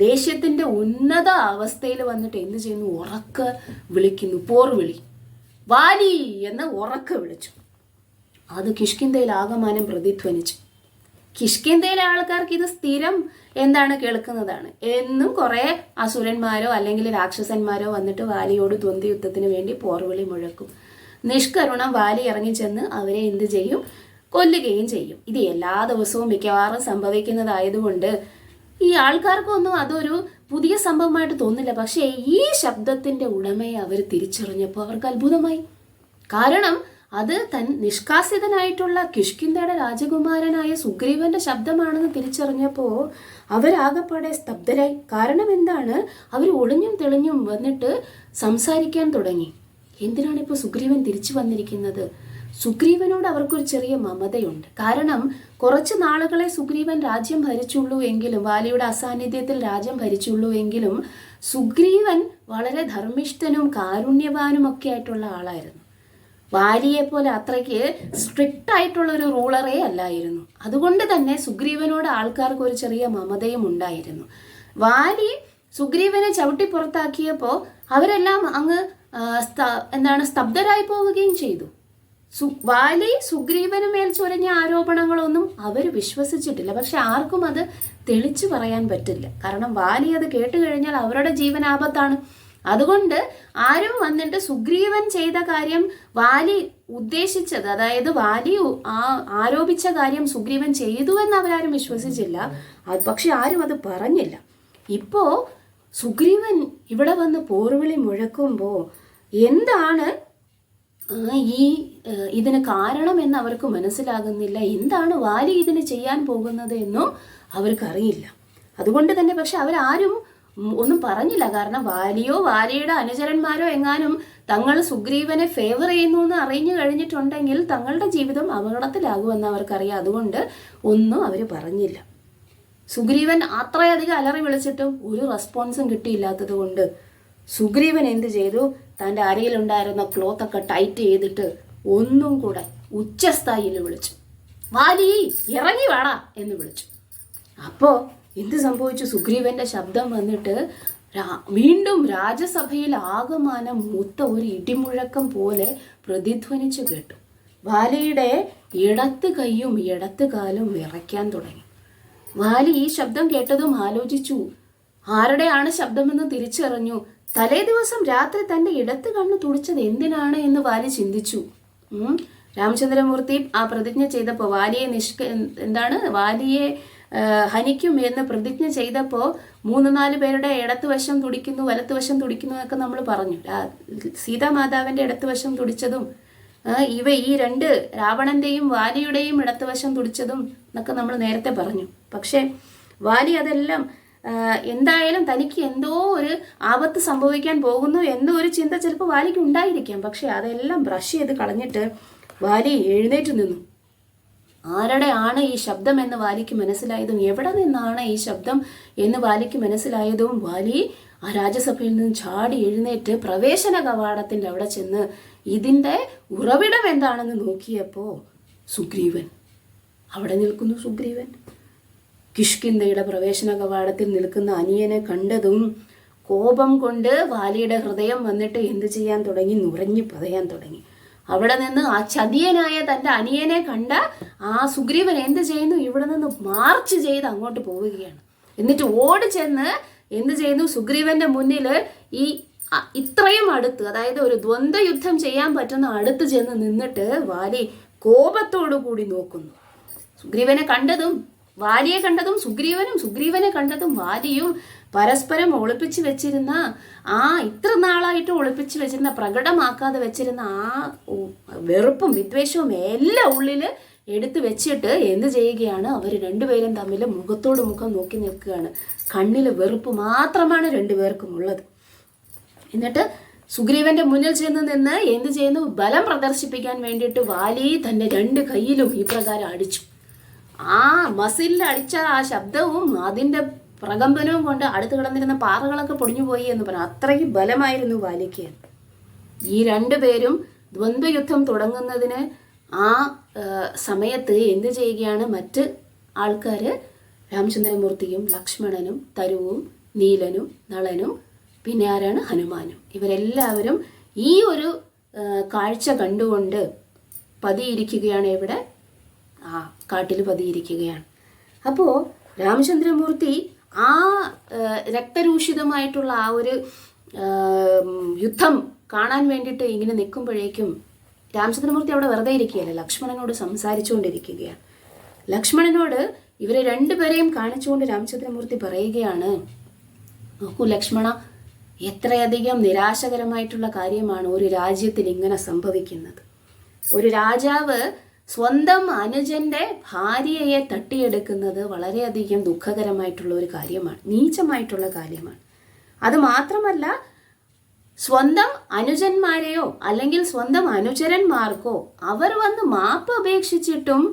ദേഷ്യത്തിൻ്റെ ഉന്നത അവസ്ഥയിൽ വന്നിട്ട് എന്ത് ചെയ്യുന്നു, ഉറക്കെ വിളിക്കുന്നു, പോർവിളി, വാലി എന്ന് ഉറക്കെ വിളിച്ചു. അത് കിഷ്കിന്ധയിൽ ആകമാനം പ്രതിധ്വനിച്ചു. കിഷ്കിന്ധയിലെ ആൾക്കാർക്ക് ഇത് സ്ഥിരം എന്താണ് കേൾക്കുന്നതാണ്. എന്നും കുറേ അസുരന്മാരോ അല്ലെങ്കിൽ രാക്ഷസന്മാരോ വന്നിട്ട് വാലിയോട് ദ്വന്ദ്വ യുദ്ധത്തിന് വേണ്ടി പോർവിളി മുഴക്കും. നിഷ്കരുണം വാലി ഇറങ്ങിച്ചെന്ന് അവരെ എന്ത് ചെയ്യും, കൊല്ലുകയും ചെയ്യും. ഇത് എല്ലാ ദിവസവും മിക്കവാറും സംഭവിക്കുന്നതായതുകൊണ്ട് ഈ ആൾക്കാർക്കൊന്നും അതൊരു പുതിയ സംഭവമായിട്ട് തോന്നില്ല. പക്ഷേ ഈ ശബ്ദത്തിന്റെ ഉടമയെ അവർ തിരിച്ചറിഞ്ഞപ്പോൾ അവർക്ക് അത്ഭുതമായി. കാരണം അത് നിഷ്കാസിതനായിട്ടുള്ള കിഷ്കിന്ധയുടെ രാജകുമാരനായ സുഗ്രീവന്റെ ശബ്ദമാണെന്ന് തിരിച്ചറിഞ്ഞപ്പോൾ അവരാകപ്പാടെ സ്തബ്ധരായി. കാരണം എന്താണ്, അവർ ഒളിഞ്ഞും തെളിഞ്ഞും വന്നിട്ട് സംസാരിക്കാൻ തുടങ്ങി. എന്തിനാണ് ഇപ്പോൾ സുഗ്രീവൻ തിരിച്ചു വന്നിരിക്കുന്നത്? സുഗ്രീവനോട് അവർക്കൊരു ചെറിയ മമതയുണ്ട്. കാരണം കുറച്ച് നാളുകളെ സുഗ്രീവൻ രാജ്യം ഭരിച്ചുള്ളൂ എങ്കിലും, വാലിയുടെ അസാന്നിധ്യത്തിൽ രാജ്യം ഭരിച്ചുള്ളൂ എങ്കിലും സുഗ്രീവൻ വളരെ ധർമ്മിഷ്ഠനും കാരുണ്യവാനും ഒക്കെ ആയിട്ടുള്ള ആളായിരുന്നു. വാലിയെ പോലെ അത്രയ്ക്ക് സ്ട്രിക്റ്റ് ആയിട്ടുള്ള ഒരു റൂളറേ അല്ലായിരുന്നു. അതുകൊണ്ട് തന്നെ സുഗ്രീവനോട് ആൾക്കാർക്ക് ഒരു ചെറിയ മമതയും ഉണ്ടായിരുന്നു. വാലി സുഗ്രീവനെ ചവിട്ടി പുറത്താക്കിയപ്പോൾ അവരെല്ലാം അങ്ങ് സ്തബ്ധരായി പോവുകയും ചെയ്തു. വാലി സുഗ്രീവന് മേൽ ചൊരിഞ്ഞ ആരോപണങ്ങളൊന്നും അവർ വിശ്വസിച്ചിട്ടില്ല. പക്ഷെ ആർക്കും അത് തെളിച്ചു പറയാൻ പറ്റില്ല. കാരണം വാലി അത് കേട്ട് കഴിഞ്ഞാൽ അവരുടെ ജീവനാപത്താണ്. അതുകൊണ്ട് ആരും വന്നിട്ട് സുഗ്രീവൻ ചെയ്ത കാര്യം വാലി ഉദ്ദേശിച്ചത്, അതായത് വാലി ആരോപിച്ച കാര്യം സുഗ്രീവൻ ചെയ്തു എന്ന് അവരാരും വിശ്വസിച്ചില്ല. പക്ഷെ ആരും അത് പറഞ്ഞില്ല. ഇപ്പോ സുഗ്രീവൻ ഇവിടെ വന്ന് പോർവിളി മുഴക്കുമ്പോൾ എന്താണ് ഇതിന് കാരണമെന്ന് അവർക്ക് മനസ്സിലാകുന്നില്ല. എന്താണ് വാലി ഇതിന് ചെയ്യാൻ പോകുന്നത് എന്നും അവർക്കറിയില്ല. അതുകൊണ്ട് തന്നെ പക്ഷെ അവരാരും ഒന്നും പറഞ്ഞില്ല. കാരണം വാലിയോ വാലിയുടെ അനുചരന്മാരോ എങ്ങാനും തങ്ങൾ സുഗ്രീവനെ ഫേവർ ചെയ്യുന്നു എന്ന് അറിഞ്ഞു കഴിഞ്ഞിട്ടുണ്ടെങ്കിൽ തങ്ങളുടെ ജീവിതം അപകടത്തിലാകുമെന്ന് അവർക്കറിയാം. അതുകൊണ്ട് ഒന്നും അവർ പറഞ്ഞില്ല. സുഗ്രീവൻ അത്രയധികം അലറി വിളിച്ചിട്ടും ഒരു റെസ്പോൺസും കിട്ടിയില്ലാത്തത് കൊണ്ട് സുഗ്രീവൻ എന്ത് ചെയ്തു? തൻ്റെ അരയിലുണ്ടായിരുന്ന ക്ലോത്തൊക്കെ ടൈറ്റ് ചെയ്തിട്ട് ഒന്നും കൂടെ ഉച്ചസ്ഥായിയിൽ വിളിച്ചു, വാലി ഇറങ്ങി വേടാ എന്ന് വിളിച്ചു. അപ്പോൾ എന്ത് സംഭവിച്ചു? സുഗ്രീവന്റെ ശബ്ദം വന്നിട്ട് വീണ്ടും രാജസഭയിൽ ആകമാനം മൂത്ത ഒരു ഇടിമുഴക്കം പോലെ പ്രതിധ്വനിച്ചു കേട്ടു. വാലിയുടെ ഇടത്ത് കൈയും ഇടത്ത് കാലും വിറയ്ക്കാൻ തുടങ്ങി. വാലി ഈ ശബ്ദം കേട്ടതും ആലോചിച്ചു. ആരുടെയാണ് ശബ്ദമെന്ന് തിരിച്ചറിഞ്ഞു. തലേ ദിവസം രാത്രി തന്റെ ഇടത്ത് കണ്ണ് തുടിച്ചത് എന്തിനാണ് എന്ന് വാലി ചിന്തിച്ചു. രാമചന്ദ്രമൂർത്തി ആ പ്രതിജ്ഞ ചെയ്തപ്പോൾ വാലിയെ ഹനിക്കും എന്ന് പ്രതിജ്ഞ ചെയ്തപ്പോൾ 3-4 പേരുടെ ഇടത്തുവശം തുടിക്കുന്നു, വലത്തുവശം തുടിക്കുന്നു എന്നൊക്കെ നമ്മൾ പറഞ്ഞു. സീതാമാതാവിന്റെ ഇടത്തുവശം തുടിച്ചതും ഈ 2 രാവണന്റെയും വാലിയുടെയും ഇടത്തുവശം തുടിച്ചതും എന്നൊക്കെ നമ്മൾ നേരത്തെ പറഞ്ഞു. പക്ഷെ വാലി അതെല്ലാം എന്തായാലും തനിക്ക് എന്തോ ഒരു ആപത്ത് സംഭവിക്കാൻ പോകുന്നു എന്നോ ഒരു ചിന്ത ചിലപ്പോൾ വാലിക്ക് ഉണ്ടായിരിക്കാം. പക്ഷെ അതെല്ലാം ബ്രഷ് ചെയ്ത് കളഞ്ഞിട്ട് വാലി എഴുന്നേറ്റ് നിന്നു. ആരുടെ ആണ് ഈ ശബ്ദം എന്ന് വാലിക്ക് മനസ്സിലായതും എവിടെ നിന്നാണ് ഈ ശബ്ദം എന്ന് വാലിക്ക് മനസ്സിലായതും വാലി ആ രാജ്യസഭയിൽ നിന്ന് ചാടി എഴുന്നേറ്റ് പ്രവേശന കവാടത്തിൻ്റെ അവിടെ ചെന്ന് ഇതിൻ്റെ ഉറവിടം എന്താണെന്ന് നോക്കിയപ്പോൾ സുഗ്രീവൻ അവിടെ നിൽക്കുന്നു. സുഗ്രീവൻ കിഷ്കിന്ധയുടെ പ്രവേശന കവാടത്തിൽ നിൽക്കുന്ന അനിയനെ കണ്ടതും കോപം കൊണ്ട് വാലിയുടെ ഹൃദയം വന്നിട്ട് എന്ത് ചെയ്യാൻ തുടങ്ങി? നുറഞ്ഞു പതയാൻ തുടങ്ങി. അവിടെ നിന്ന് ആ ചതിയനായ തൻ്റെ അനിയനെ കണ്ട ആ സുഗ്രീവൻ എന്ത് ചെയ്യുന്നു? ഇവിടെ നിന്ന് മാർച്ച് ചെയ്ത് അങ്ങോട്ട് പോവുകയാണ്. എന്നിട്ട് ഓടി ചെന്ന് എന്ത് ചെയ്യുന്നു? സുഗ്രീവന്റെ മുന്നിൽ ഇത്രയും അടുത്ത്, അതായത് ഒരു ദ്വന്ദ്വ യുദ്ധം ചെയ്യാൻ പറ്റുന്ന അടുത്ത് ചെന്ന് നിന്നിട്ട് വാലി കോപത്തോടു കൂടി നോക്കുന്നു. സുഗ്രീവനെ കണ്ടതും വാലിയെ കണ്ടതും സുഗ്രീവനെ കണ്ടതും വാലിയും പരസ്പരം ഒളിപ്പിച്ച് വെച്ചിരുന്ന ഇത്ര നാളായിട്ട് ഒളിപ്പിച്ച് വെച്ചിരുന്ന, പ്രകടമാക്കാതെ വെച്ചിരുന്ന വെറുപ്പും വിദ്വേഷവും എല്ലാം ഉള്ളിൽ എടുത്തു വെച്ചിട്ട് എന്ത് ചെയ്യുകയാണ്? അവർ രണ്ടുപേരും തമ്മിൽ മുഖത്തോട് മുഖം നോക്കി നിൽക്കുകയാണ്. കണ്ണിൽ വെറുപ്പ് മാത്രമാണ് രണ്ടുപേർക്കും ഉള്ളത്. എന്നിട്ട് സുഗ്രീവന്റെ മുന്നിൽ ചെന്ന് നിന്ന് എന്ത് ചെയ്യുന്നു? ബലം പ്രദർശിപ്പിക്കാൻ വേണ്ടിയിട്ട് വാലി തൻ്റെ 2 കൈയിലും ഈ പ്രകാരം അടിച്ചു. ആ മസിലിൽ അടിച്ച ആ ശബ്ദവും അതിൻ്റെ പ്രകമ്പനവും കൊണ്ട് അടുത്ത് കിടന്നിരുന്ന പാറകളൊക്കെ പൊടിഞ്ഞു പോയി എന്ന് പറഞ്ഞു. അത്രയ്ക്ക് ബലമായിരുന്നു വാലിക്ക്. ഈ 2 പേരും ദ്വന്ദ്വയുദ്ധം തുടങ്ങുന്നതിന് ആ സമയത്ത് എന്ത് ചെയ്യുകയാണ്? മറ്റ് ആൾക്കാർ രാമചന്ദ്രമൂർത്തിയും ലക്ഷ്മണനും തരുവും നീലനും നളനും പിന്നെ ആരാണ്? ഹനുമാനും. ഇവരെല്ലാവരും ഈ ഒരു കാഴ്ച കണ്ടുകൊണ്ട് പതിയിരിക്കുകയാണ്. എവിടെ? കാട്ടിൽ പതിയിരിക്കുകയാണ്. അപ്പോൾ രാമചന്ദ്രമൂർത്തി ആ രക്തരൂഷിതമായിട്ടുള്ള ആ ഒരു യുദ്ധം കാണാൻ വേണ്ടിയിട്ട് ഇങ്ങനെ നിൽക്കുമ്പോഴേക്കും രാമചന്ദ്രമൂർത്തി അവിടെ വെറുതെ ഇരിക്കുകയല്ല, ലക്ഷ്മണനോട് സംസാരിച്ചുകൊണ്ടിരിക്കുകയാണ്. ലക്ഷ്മണനോട് ഇവരെ 2 പേരെയും കാണിച്ചുകൊണ്ട് രാമചന്ദ്രമൂർത്തി പറയുകയാണ്, നോക്കൂ ലക്ഷ്മണ, എത്രയധികം നിരാശകരമായിട്ടുള്ള കാര്യമാണ് ഒരു രാജ്യത്തിൽ ഇങ്ങനെ സംഭവിക്കുന്നത്. ഒരു രാജാവ് സ്വന്തം അനുജന്റെ ഭാര്യയെ തട്ടിയെടുക്കുന്നത് വളരെയധികം ദുഃഖകരമായിട്ടുള്ള ഒരു കാര്യമാണ്, നീചമായിട്ടുള്ള കാര്യമാണ്. അത് മാത്രമല്ല, സ്വന്തം അനുജന്മാരെയോ അല്ലെങ്കിൽ സ്വന്തം അനുചരന്മാർക്കോ അവർ വന്ന് മാപ്പ് അപേക്ഷിച്ചിട്ടും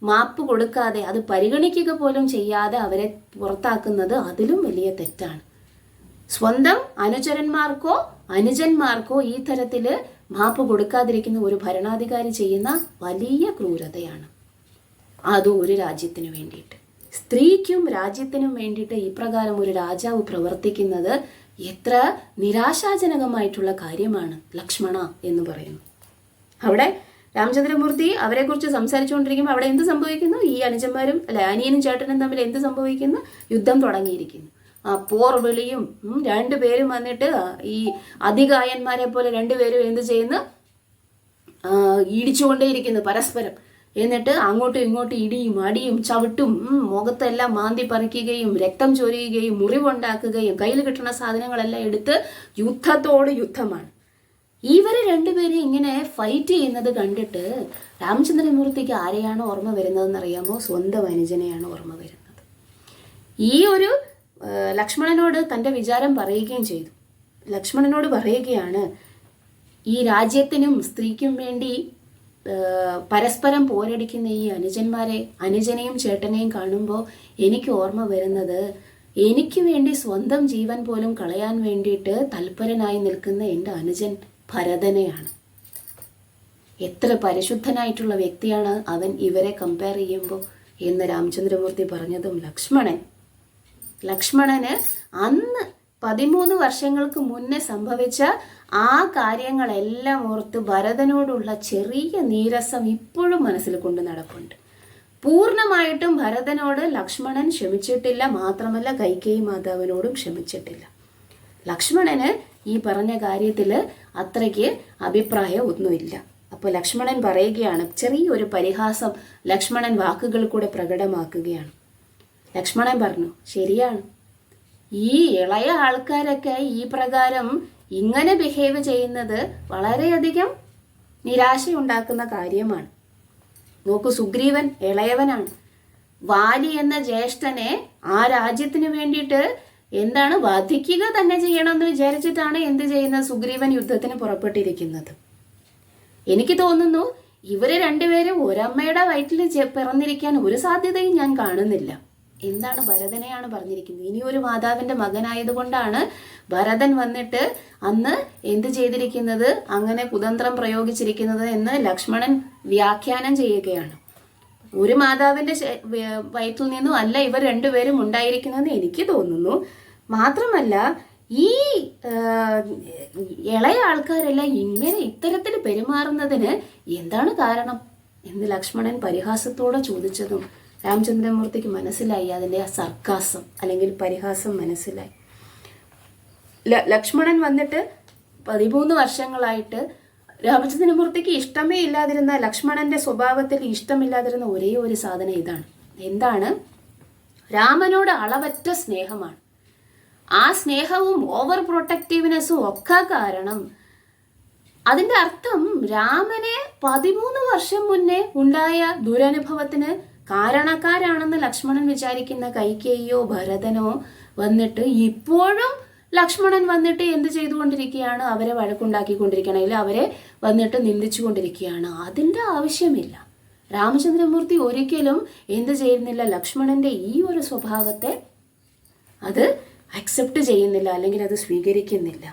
മാപ്പ് കൊടുക്കാതെ, അത് പരിഗണിക്കുക പോലും ചെയ്യാതെ അവരെ പുറത്താക്കുന്നത് അതിലും വലിയ തെറ്റാണ്. സ്വന്തം അനുചരന്മാർക്കോ അനുജന്മാർക്കോ ഈ തരത്തിൽ മാപ്പ് കൊടുക്കാതിരിക്കുന്ന ഒരു ഭരണാധികാരി ചെയ്യുന്ന വലിയ ക്രൂരതയാണ്. അതും ഒരു രാജ്യത്തിന് വേണ്ടിയിട്ട്, സ്ത്രീക്കും രാജ്യത്തിനും വേണ്ടിയിട്ട് ഇപ്രകാരം ഒരു രാജാവ് പ്രവർത്തിക്കുന്നത് എത്ര നിരാശാജനകമായിട്ടുള്ള കാര്യമാണ് ലക്ഷ്മണ എന്ന് പറയുന്നു. അവിടെ രാമചന്ദ്രമൂർത്തി അവരെക്കുറിച്ച് സംസാരിച്ചുകൊണ്ടിരിക്കുമ്പോൾ അവിടെ എന്ത് സംഭവിക്കുന്നു? ഈ അനുജന്മാരും അനിയനും ചേട്ടനും തമ്മിൽ എന്ത് സംഭവിക്കുന്നു? യുദ്ധം തുടങ്ങിയിരിക്കുന്നു. പോർവിളിയും 2 പേരും വന്നിട്ട് ഈ അധികായന്മാരെ പോലെ 2 പേരും എന്ത് ചെയ്യുന്നു? ഇടിച്ചുകൊണ്ടേയിരിക്കുന്നു പരസ്പരം. എന്നിട്ട് അങ്ങോട്ടും ഇങ്ങോട്ടും ഇടിയും അടിയും ചവിട്ടും മുഖത്തെല്ലാം മാന്തി പറിക്കുകയും രക്തം ചൊരിയുകയും മുറിവുണ്ടാക്കുകയും കയ്യിൽ കിട്ടുന്ന സാധനങ്ങളെല്ലാം എടുത്ത് യുദ്ധത്തോട് യുദ്ധമാണ്. ഇവർ 2 പേരും ഇങ്ങനെ ഫൈറ്റ് ചെയ്യുന്നത് കണ്ടിട്ട് രാമചന്ദ്രമൂർത്തിക്ക് ആരെയാണ് ഓർമ്മ വരുന്നതെന്ന് അറിയാമോ? സ്വന്തം അനുജനെയാണ് ഓർമ്മ വരുന്നത്. ഈ ഒരു ലക്ഷ്മണനോട് തൻ്റെ വിചാരം പറയുകയും ചെയ്തു. ലക്ഷ്മണനോട് പറയുകയാണ്, ഈ രാജ്യത്തിനും സ്ത്രീക്കും വേണ്ടി പരസ്പരം പോരടിക്കുന്ന ഈ അനുജനെയും ചേട്ടനെയും കാണുമ്പോൾ എനിക്ക് ഓർമ്മ വരുന്നത്, എനിക്ക് വേണ്ടി സ്വന്തം ജീവൻ പോലും കളയാൻ വേണ്ടിയിട്ട് തൽപരനായി നിൽക്കുന്ന എൻ്റെ അനുജൻ ഭരതനെയാണ്. എത്ര പരിശുദ്ധനായിട്ടുള്ള വ്യക്തിയാണ് അവൻ ഇവരെ കമ്പയർ ചെയ്യുമ്പോൾ എന്ന് രാമചന്ദ്രമൂർത്തി പറഞ്ഞതും ലക്ഷ്മണന് അന്ന് 13 വർഷങ്ങൾക്ക് മുന്നേ സംഭവിച്ച ആ കാര്യങ്ങളെല്ലാം ഓർത്ത് ഭരതനോടുള്ള ചെറിയ നീരസം ഇപ്പോഴും മനസ്സിൽ കൊണ്ട് നടപ്പുണ്ട്. പൂർണ്ണമായിട്ടും ഭരതനോട് ലക്ഷ്മണൻ ക്ഷമിച്ചിട്ടില്ല, മാത്രമല്ല കൈകേയി മാതാവിനോടും ക്ഷമിച്ചിട്ടില്ല. ലക്ഷ്മണന് ഈ പറഞ്ഞ കാര്യത്തിൽ അത്രയ്ക്ക് അഭിപ്രായം ഒന്നുമില്ല. അപ്പോൾ ലക്ഷ്മണൻ പറയുകയാണ്, ചെറിയൊരു പരിഹാസം ലക്ഷ്മണൻ വാക്കുകൾ കൂടെ പ്രകടമാക്കുകയാണ്. ലക്ഷ്മണൻ പറഞ്ഞു, ശരിയാണ്, ഈ ഇളയ ആൾക്കാരൊക്കെ ഈ പ്രകാരം ഇങ്ങനെ ബിഹേവ് ചെയ്യുന്നത് വളരെയധികം നിരാശയുണ്ടാക്കുന്ന കാര്യമാണ്. നോക്കൂ, സുഗ്രീവൻ ഇളയവനാണ്. വാലി എന്ന ജ്യേഷ്ഠനെ ആ രാജ്യത്തിന് വേണ്ടിയിട്ട് വധിക്കുക തന്നെ ചെയ്യണമെന്ന് വിചാരിച്ചിട്ടാണ് എന്ത് ചെയ്യുന്നത്, സുഗ്രീവൻ യുദ്ധത്തിന് പുറപ്പെട്ടിരിക്കുന്നത്. എനിക്ക് തോന്നുന്നു ഇവര് രണ്ടുപേരും ഒരമ്മയുടെ വയറ്റിൽ പിറന്നിരിക്കാൻ ഒരു സാധ്യതയും ഞാൻ കാണുന്നില്ല. ഭരതനെയാണ് പറഞ്ഞിരിക്കുന്നത്. ഇനി ഒരു മാതാവിന്റെ മകനായതുകൊണ്ടാണ് ഭരതൻ വന്നിട്ട് അന്ന് എന്ത് ചെയ്തിരിക്കുന്നത്, അങ്ങനെ കുതന്ത്രം പ്രയോഗിച്ചിരിക്കുന്നത് എന്ന് ലക്ഷ്മണൻ വ്യാഖ്യാനം ചെയ്യുകയാണ്. ഒരു മാതാവിന്റെ വയറ്റിൽ നിന്നും അല്ല ഇവർ രണ്ടുപേരും ഉണ്ടായിരിക്കുന്നതെന്ന് എനിക്ക് തോന്നുന്നു. മാത്രമല്ല, ഈ ഇളയ ആൾക്കാരെല്ലാം ഇങ്ങനെ ഇത്തരത്തിൽ പെരുമാറുന്നതിന് എന്താണ് കാരണം എന്ന് ലക്ഷ്മണൻ പരിഹാസത്തോടെ ചോദിച്ചതും രാമചന്ദ്രമൂർത്തിക്ക് മനസ്സിലായി. അതിൻ്റെ ആ സർക്കാസം അല്ലെങ്കിൽ പരിഹാസം മനസ്സിലായി. ലക്ഷ്മണൻ വന്നിട്ട് 13 വർഷങ്ങളായിട്ട് രാമചന്ദ്രമൂർത്തിക്ക് ഇഷ്ടമേ ഇല്ലാതിരുന്ന, ലക്ഷ്മണന്റെ സ്വഭാവത്തിൽ ഇഷ്ടമില്ലാതിരുന്ന ഒരേ ഒരു സാധനം ഇതാണ്, രാമനോട് അളവറ്റ സ്നേഹമാണ്. ആ സ്നേഹവും ഓവർ പ്രൊട്ടക്റ്റീവ്നെസ്സും ഒക്കെ കാരണം, അതിൻ്റെ അർത്ഥം രാമനെ 13 വർഷം മുന്നേ ഉണ്ടായ ദുരനുഭവത്തിന് കാരണക്കാരാണെന്ന് ലക്ഷ്മണൻ വിചാരിക്കുന്ന കൈകേയിയോ ഭരതനോ വന്നിട്ട് ഇപ്പോഴും ലക്ഷ്മണൻ വന്നിട്ട് എന്ത് ചെയ്തുകൊണ്ടിരിക്കുകയാണ്, അവരെ വഴക്കുണ്ടാക്കിക്കൊണ്ടിരിക്കുകയാണ്, അല്ലെങ്കിൽ അവരെ വന്നിട്ട് നിന്ദിച്ചു കൊണ്ടിരിക്കുകയാണ്. അതിൻ്റെ ആവശ്യമില്ല. രാമചന്ദ്രമൂർത്തി ഒരിക്കലും എന്ത് ചെയ്യുന്നില്ല, ലക്ഷ്മണന്റെ ഈ ഒരു സ്വഭാവത്തെ അത് അക്സെപ്റ്റ് ചെയ്യുന്നില്ല, അല്ലെങ്കിൽ അത് സ്വീകരിക്കുന്നില്ല.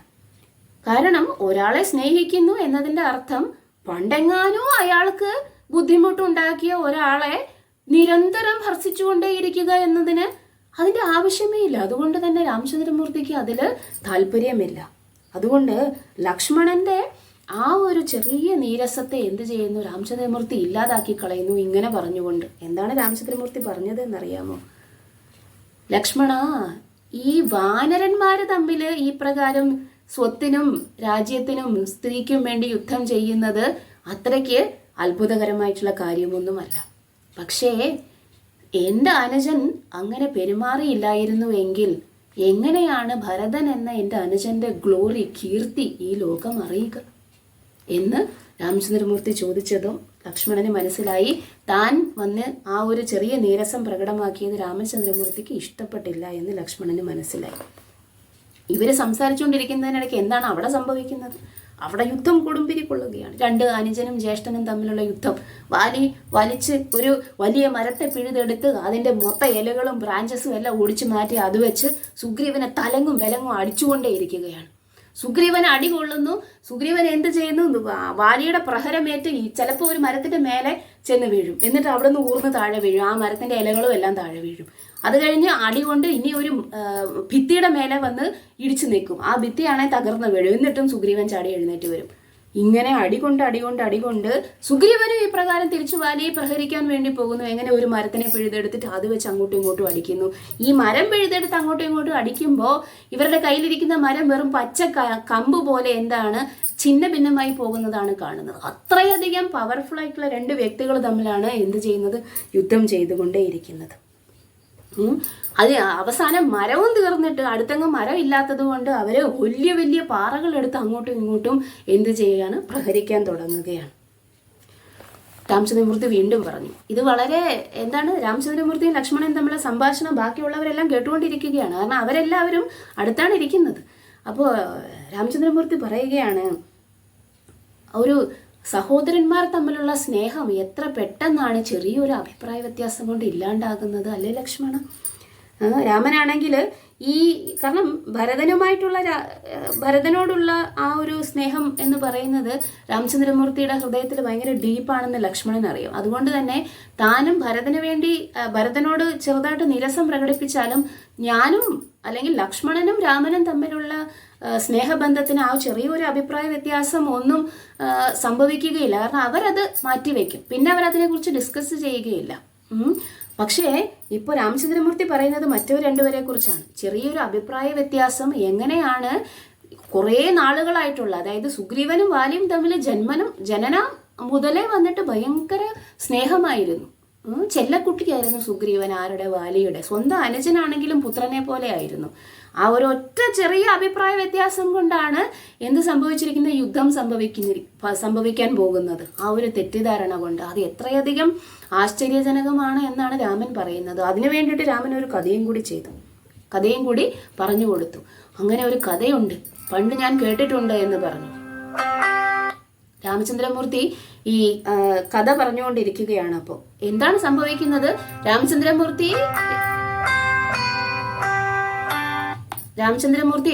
കാരണം ഒരാളെ സ്നേഹിക്കുന്നു എന്നതിൻ്റെ അർത്ഥം പണ്ടെങ്ങാനോ അയാൾക്ക് ബുദ്ധിമുട്ടുണ്ടാക്കിയ ഒരാളെ നിരന്തരം ഭർഷിച്ചുകൊണ്ടേയിരിക്കുക എന്നതിന് അതിൻ്റെ ആവശ്യമേ ഇല്ല. അതുകൊണ്ട് തന്നെ രാമചന്ദ്രമൂർത്തിക്ക് അതിൽ താല്പര്യമില്ല. അതുകൊണ്ട് ലക്ഷ്മണന്റെ ആ ഒരു ചെറിയ നീരസത്തെ എന്ത് ചെയ്യുന്നു, രാമചന്ദ്രമൂർത്തി ഇല്ലാതാക്കി കളയുന്നു ഇങ്ങനെ പറഞ്ഞുകൊണ്ട്. എന്താണ് രാമചന്ദ്രമൂർത്തി പറഞ്ഞത് എന്നറിയാമോ? ലക്ഷ്മണ, ഈ വാനരന്മാര് തമ്മിൽ ഈ പ്രകാരം സ്വത്തിനും രാജ്യത്തിനും സ്ത്രീക്കും വേണ്ടി യുദ്ധം ചെയ്യുന്നത് അത്രയ്ക്ക് അത്ഭുതകരമായിട്ടുള്ള കാര്യമൊന്നുമല്ല. പക്ഷേ എൻ്റെ അനുജൻ അങ്ങനെ പെരുമാറിയില്ലായിരുന്നുവെങ്കിൽ എങ്ങനെയാണ് ഭരതൻ എന്ന എൻ്റെ അനുജന്റെ ഗ്ലോറി, കീർത്തി ഈ ലോകം അറിയുക എന്ന് രാമചന്ദ്രമൂർത്തി ചോദിച്ചതും ലക്ഷ്മണന് മനസ്സിലായി. താൻ വന്ന് ആ ഒരു ചെറിയ നീരസം പ്രകടമാക്കിയത് രാമചന്ദ്രമൂർത്തിക്ക് ഇഷ്ടപ്പെട്ടില്ല എന്ന് ലക്ഷ്മണന് മനസ്സിലായി. ഇവര് സംസാരിച്ചുകൊണ്ടിരിക്കുന്നതിനിടയ്ക്ക് എന്താണ് അവിടെ സംഭവിക്കുന്നത്? അവിടെ യുദ്ധം കൊടുമ്പിരി കൊള്ളുകയാണ്. 2 അനുജനും ജ്യേഷ്ഠനും തമ്മിലുള്ള യുദ്ധം. വലിച്ച് ഒരു വലിയ മരത്തെ പിഴുതെടുത്ത് അതിൻ്റെ മൊത്ത ഇലകളും ബ്രാഞ്ചസും എല്ലാം ഒടിച്ചു മാറ്റി അത് വെച്ച് സുഗ്രീവനെ തലങ്ങും വിലങ്ങും അടിച്ചുകൊണ്ടേയിരിക്കുകയാണ്. സുഗ്രീവൻ അടി കൊള്ളുന്നു. സുഗ്രീവൻ എന്ത് ചെയ്യുന്നു, വാലിയുടെ പ്രഹരമേറ്റ് ചിലപ്പോൾ ഒരു മരത്തിന്റെ മേലെ ചെന്ന് വീഴും, എന്നിട്ട് അവിടെ നിന്ന് ഊർന്ന് താഴെ വീഴും, ആ മരത്തിന്റെ ഇലകളും എല്ലാം താഴെ വീഴും. അത് കഴിഞ്ഞ് അടി കൊണ്ട് ഇനി ഒരു ഭിത്തിയുടെ മേലെ വന്ന് ഇടിച്ചു നിൽക്കും, ആ ഭിത്തിയാണെങ്കിൽ തകർന്ന് വീഴും, എന്നിട്ടും സുഗ്രീവൻ ചാടി എഴുന്നേറ്റ് വരും. ഇങ്ങനെ അടികൊണ്ട് സുഗ്രീവനും ഈ പ്രകാരം തിരിച്ചു വാലിയെ പ്രഹരിക്കാൻ വേണ്ടി പോകുന്നു. എങ്ങനെ ഒരു മരത്തിനെ പിഴുതെടുത്തിട്ട് അത് വെച്ച് അങ്ങോട്ടും ഇങ്ങോട്ടും അടിക്കുന്നു. ഈ മരം പിഴുതെടുത്ത് അങ്ങോട്ടും ഇങ്ങോട്ടും അടിക്കുമ്പോൾ ഇവരുടെ കയ്യിലിരിക്കുന്ന മരം വെറും പച്ച കമ്പ് പോലെ ഛിന്ന ഭിന്നമായി പോകുന്നതാണ് കാണുന്നത്. അത്രയധികം പവർഫുൾ ആയിട്ടുള്ള 2 വ്യക്തികൾ തമ്മിലാണ് എന്ത് ചെയ്യുന്നത്, യുദ്ധം ചെയ്തുകൊണ്ടേയിരിക്കുന്നത്. അത് അവസാനം മരവും തീർന്നിട്ട് അടുത്തെങ്ങും മരം ഇല്ലാത്തത് കൊണ്ട് അവര് വലിയ വലിയ പാറകൾ എടുത്ത് അങ്ങോട്ടും ഇങ്ങോട്ടും എന്ത് ചെയ്യുകയാണ്, പ്രഹരിക്കാൻ തുടങ്ങുകയാണ്. രാമചന്ദ്രമൂർത്തി വീണ്ടും പറഞ്ഞു. ഇത് വളരെ എന്താണ്, രാമചന്ദ്രമൂർത്തിയും ലക്ഷ്മണനും തമ്മിലുള്ള സംഭാഷണം ബാക്കിയുള്ളവരെല്ലാം കേട്ടുകൊണ്ടിരിക്കുകയാണ്. കാരണം അവരെല്ലാവരും അടുത്താണ് ഇരിക്കുന്നത്. അപ്പോൾ രാമചന്ദ്രമൂർത്തി പറയുകയാണ്, ഒരു സഹോദരന്മാർ തമ്മിലുള്ള സ്നേഹം എത്ര പെട്ടെന്നാണ് ചെറിയൊരു അഭിപ്രായ വ്യത്യാസം കൊണ്ട് ഇല്ലാണ്ടാകുന്നത്, അല്ലേ ലക്ഷ്മണ? രാമനാണെങ്കിൽ ഈ കാരണം ഭരതനോടുള്ള ആ ഒരു സ്നേഹം എന്ന് പറയുന്നത് രാമചന്ദ്രമൂർത്തിയുടെ ഹൃദയത്തിൽ ഭയങ്കര ഡീപ്പാണെന്ന് ലക്ഷ്മണൻ അറിയാം. അതുകൊണ്ട് തന്നെ താനും ഭരതനോട് ചെറുതായിട്ട് നിരസം പ്രകടിപ്പിച്ചാലും ഞാനും അല്ലെങ്കിൽ ലക്ഷ്മണനും രാമനും തമ്മിലുള്ള സ്നേഹബന്ധത്തിന് ആ ചെറിയൊരു അഭിപ്രായ വ്യത്യാസം ഒന്നും സംഭവിക്കുകയില്ല. കാരണം അവരത് മാറ്റിവെക്കും, പിന്നെ അവരതിനെക്കുറിച്ച് ഡിസ്കസ് ചെയ്യുകയില്ല. പക്ഷേ ഇപ്പോൾ രാമചന്ദ്രമൂർത്തി പറയുന്നത് മറ്റൊരു രണ്ടുപേരെ കുറിച്ചാണ്. ചെറിയൊരു അഭിപ്രായ വ്യത്യാസം എങ്ങനെയാണ് കുറേ നാളുകളായിട്ടുള്ള, അതായത് സുഗ്രീവനും വാലിയും തമ്മിൽ ജനന മുതലേ വന്നിട്ട് ഭയങ്കര സ്നേഹമായിരുന്നു. ചെല്ലക്കുട്ടിയായിരുന്നു സുഗ്രീവൻ, ആരുടെ? വാലിയുടെ. സ്വന്തം അനുജനാണെങ്കിലും പുത്രനെ പോലെ ആയിരുന്നു. ആ ഒരൊറ്റ ചെറിയ അഭിപ്രായ വ്യത്യാസം കൊണ്ടാണ് എന്ത് സംഭവിച്ചിരിക്കുന്ന യുദ്ധം സംഭവിക്കാൻ പോകുന്നത്. ആ ഒരു തെറ്റിദ്ധാരണ കൊണ്ട് അത് എത്രയധികം ആശ്ചര്യജനകമാണ് എന്നാണ് രാമൻ പറയുന്നത്. അതിനു വേണ്ടിയിട്ട് രാമൻ ഒരു കഥയും കൂടി ചെയ്തു, കഥയും കൂടി പറഞ്ഞു കൊടുത്തു. അങ്ങനെ ഒരു കഥയുണ്ട്, പണ്ട് ഞാൻ കേട്ടിട്ടുണ്ട് എന്ന് പറഞ്ഞു. രാമചന്ദ്രമൂർത്തി ഈ കഥ പറഞ്ഞുകൊണ്ടിരിക്കുകയാണ്. അപ്പോൾ എന്താണ് സംഭവിക്കുന്നത്? രാമചന്ദ്രമൂർത്തി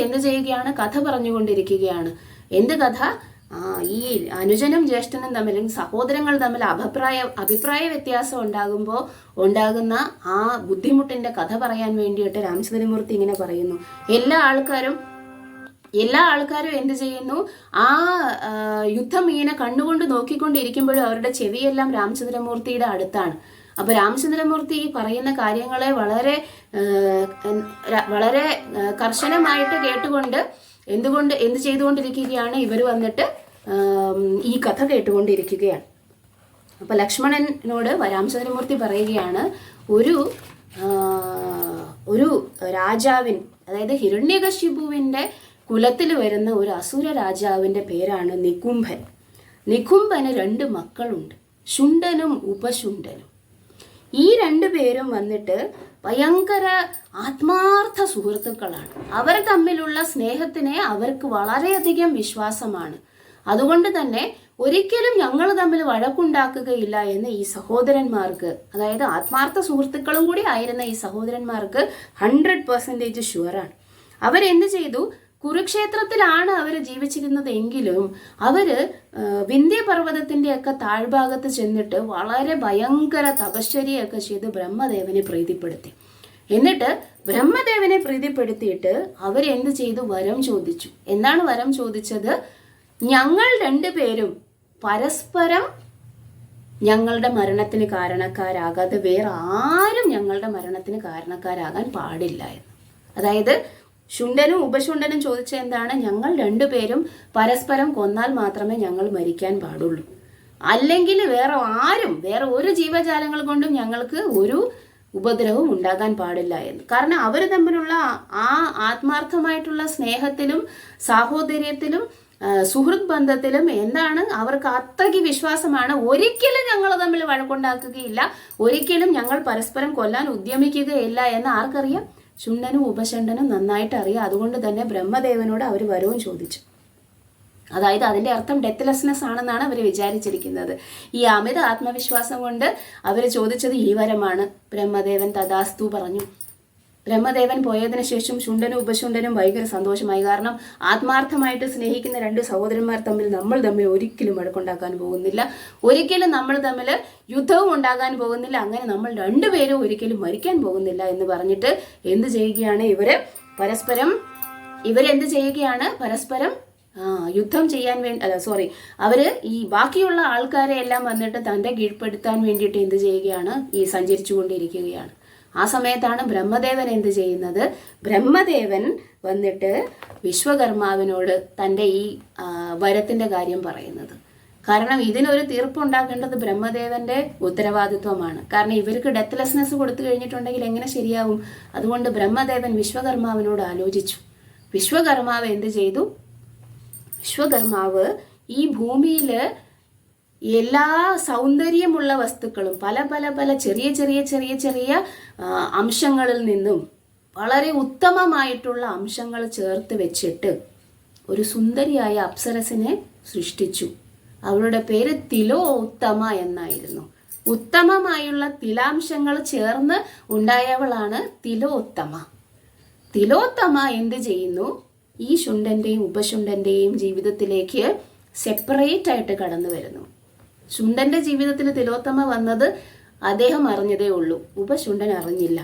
എന്ത് ചെയ്യുകയാണ്? കഥ പറഞ്ഞുകൊണ്ടിരിക്കുകയാണ്. എന്ത് കഥ? ഈ അനുജനും ജ്യേഷ്ഠനും തമ്മിൽ, സഹോദരങ്ങൾ തമ്മിൽ അഭിപ്രായ വ്യത്യാസം ഉണ്ടാകുന്ന ആ ബുദ്ധിമുട്ടിന്റെ കഥ പറയാൻ വേണ്ടിയിട്ട് രാമചന്ദ്രമൂർത്തി ഇങ്ങനെ പറയുന്നു. എല്ലാ ആൾക്കാരും എന്ത് ചെയ്യുന്നു? ആ യുദ്ധം ഇങ്ങനെ കണ്ണുകൊണ്ട് നോക്കിക്കൊണ്ടിരിക്കുമ്പോഴും അവരുടെ ചെവിയെല്ലാം രാമചന്ദ്രമൂർത്തിയുടെ അടുത്താണ്. അപ്പൊ രാമചന്ദ്രമൂർത്തി ഈ പറയുന്ന കാര്യങ്ങളെ വളരെ കർശനമായിട്ട് കേട്ടുകൊണ്ട് എന്ത് ചെയ്തുകൊണ്ടിരിക്കുകയാണ്? ഇവർ വന്നിട്ട് ഈ കഥ കേട്ടുകൊണ്ടിരിക്കുകയാണ്. അപ്പൊ ലക്ഷ്മണനോട് രാമചന്ദ്രമൂർത്തി പറയുകയാണ്, ഒരു രാജാവിൻ, അതായത് ഹിരണ്യകശിപുവിന്റെ കുലത്തിൽ വരുന്ന ഒരു അസുര രാജാവിന്റെ പേരാണ് നികുംഭൻ. നികുംഭന് 2 മക്കളുണ്ട്, ശുണ്ഠനും ഉപശുണ്ഠനും. ഈ 2 പേരും വന്നിട്ട് ഭയങ്കര ആത്മാർത്ഥ സുഹൃത്തുക്കളാണ്. അവർ തമ്മിലുള്ള സ്നേഹത്തിനെ അവർക്ക് വളരെയധികം വിശ്വാസമാണ്. അതുകൊണ്ട് തന്നെ ഒരിക്കലും ഞങ്ങൾ തമ്മിൽ വഴക്കുണ്ടാക്കുകയില്ല എന്ന് ഈ സഹോദരന്മാർക്ക്, അതായത് ആത്മാർത്ഥ സുഹൃത്തുക്കളും കൂടി ആയിരുന്ന ഈ സഹോദരന്മാർക്ക് 100% ഷുവറാണ്. അവരെന്ത് ചെയ്തു? കുരുക്ഷേത്രത്തിലാണ് അവർ ജീവിച്ചിരുന്നത് എങ്കിലും അവര് വിന്ധ്യപർവ്വതത്തിന്റെ ഒക്കെ താഴ്ഭാഗത്ത് ചെന്നിട്ട് വളരെ ഭയങ്കര തപശ്ചര്യയൊക്കെ ചെയ്ത് ബ്രഹ്മദേവനെ പ്രീതിപ്പെടുത്തി. എന്നിട്ട് ബ്രഹ്മദേവനെ പ്രീതിപ്പെടുത്തിയിട്ട് അവരെന്ത് ചെയ്തു? വരം ചോദിച്ചു. എന്താണ് വരം ചോദിച്ചത്? ഞങ്ങൾ 2 പേരും പരസ്പരം ഞങ്ങളുടെ മരണത്തിന് കാരണക്കാരാകാതെ വേറെ ആരും ഞങ്ങളുടെ മരണത്തിന് കാരണക്കാരാകാൻ പാടില്ല എന്ന്. അതായത് ശുണ്ഠനും ഉപശുണ്ഠനും ചോദിച്ച എന്താണ്? ഞങ്ങൾ 2 പേരും പരസ്പരം കൊന്നാൽ മാത്രമേ ഞങ്ങൾ മരിക്കാൻ പാടുള്ളൂ, അല്ലെങ്കിൽ വേറെ ഒരു ജീവജാലങ്ങൾ കൊണ്ടും ഞങ്ങൾക്ക് ഒരു ഉപദ്രവവും ഉണ്ടാകാൻ പാടില്ല എന്ന്. കാരണം അവർ തമ്മിലുള്ള ആ ആത്മാർത്ഥമായിട്ടുള്ള സ്നേഹത്തിലും സാഹോദര്യത്തിലും സുഹൃത്ത് ബന്ധത്തിലും എന്താണ് അവർക്ക് അത്രയ്ക്ക് വിശ്വാസമാണ്. ഒരിക്കലും ഞങ്ങൾ തമ്മിൽ വഴക്കുണ്ടാക്കുകയില്ല, ഒരിക്കലും ഞങ്ങൾ പരസ്പരം കൊല്ലാൻ ഉദ്യമിക്കുകയില്ല എന്ന് ആർക്കറിയാം? ശുണ്ഠനും ഉപശണ്ഠനും നന്നായിട്ട് അറിയാം. അതുകൊണ്ട് തന്നെ ബ്രഹ്മദേവനോട് അവർ വരവും ചോദിച്ചു. അതായത് അതിന്റെ അർത്ഥം ഡെത്ത്ലെസ്നെസ് ആണെന്നാണ് അവർ വിചാരിച്ചിരിക്കുന്നത്. ഈ അമിത ആത്മവിശ്വാസം കൊണ്ട് അവർ ചോദിച്ചത് ഈ വരമാണ്. ബ്രഹ്മദേവൻ തഥാസ്തു പറഞ്ഞു. ബ്രഹ്മദേവൻ പോയതിനു ശേഷം ശുണ്ഠനും ഉപശുണ്ഠനും ഭയങ്കര സന്തോഷമായി. കാരണം ആത്മാർത്ഥമായിട്ട് സ്നേഹിക്കുന്ന 2 സഹോദരന്മാർ നമ്മൾ തമ്മിൽ ഒരിക്കലും വഴക്കുണ്ടാക്കാൻ പോകുന്നില്ല, ഒരിക്കലും നമ്മൾ തമ്മിൽ യുദ്ധവും ഉണ്ടാകാൻ പോകുന്നില്ല, അങ്ങനെ നമ്മൾ 2 പേരും ഒരിക്കലും മരിക്കാൻ പോകുന്നില്ല എന്ന് പറഞ്ഞിട്ട് എന്ത് ചെയ്യുകയാണ്? ഇവരെന്ത് ചെയ്യുകയാണ്? പരസ്പരം യുദ്ധം ചെയ്യാൻ അവര് ഈ ബാക്കിയുള്ള ആൾക്കാരെ എല്ലാം വന്നിട്ട് തൻ്റെ കീഴ്പ്പെടുത്താൻ വേണ്ടിയിട്ട് എന്ത് ചെയ്യുകയാണ്? ഈ സഞ്ചരിച്ചു കൊണ്ടിരിക്കുകയാണ്. ആ സമയത്താണ് ബ്രഹ്മദേവൻ എന്ത് ചെയ്യുന്നത്? ബ്രഹ്മദേവൻ വന്നിട്ട് വിശ്വകർമാവിനോട് തൻ്റെ ഈ വരത്തിൻ്റെ കാര്യം പറയുന്നത്. കാരണം ഇതിനൊരു തീർപ്പുണ്ടാക്കേണ്ടത് ബ്രഹ്മദേവന്റെ ഉത്തരവാദിത്വമാണ്. കാരണം ഇവർക്ക് ഡെത്ത്ലെസ്നെസ് കൊടുത്തു കഴിഞ്ഞിട്ടുണ്ടെങ്കിൽ എങ്ങനെ ശരിയാവും? അതുകൊണ്ട് ബ്രഹ്മദേവൻ വിശ്വകർമാവിനോട് ആലോചിച്ചു. വിശ്വകർമാവ് എന്ത് ചെയ്തു? വിശ്വകർമാവ് ഈ ഭൂമിയിൽ എല്ലാ സൗന്ദര്യമുള്ള വസ്തുക്കളും പല പല പല ചെറിയ ചെറിയ ചെറിയ ചെറിയ അംശങ്ങളിൽ നിന്നും വളരെ ഉത്തമമായിട്ടുള്ള അംശങ്ങൾ ചേർത്ത് വെച്ചിട്ട് ഒരു സുന്ദരിയായ അപ്സരസിനെ സൃഷ്ടിച്ചു. അവളുടെ പേര് തിലോത്തമ എന്നായിരുന്നു. ഉത്തമമായുള്ള തിലാംശങ്ങൾ ചേർന്ന് ഉണ്ടായവളാണ് തിലോത്തമ. തിലോത്തമ എന്ത് ചെയ്യുന്നു? ഈ ശുണ്ഠന്റെയും ഉപശുണ്ഠന്റെയും ജീവിതത്തിലേക്ക് സെപ്പറേറ്റ് ആയിട്ട് കടന്നു വരുന്നു. ശുണ്ഠന്റെ ജീവിതത്തിൽ തിലോത്തമ വന്നത് അദ്ദേഹം അറിഞ്ഞതേ ഉള്ളൂ, ഉപശുണ്ഠൻ അറിഞ്ഞില്ല.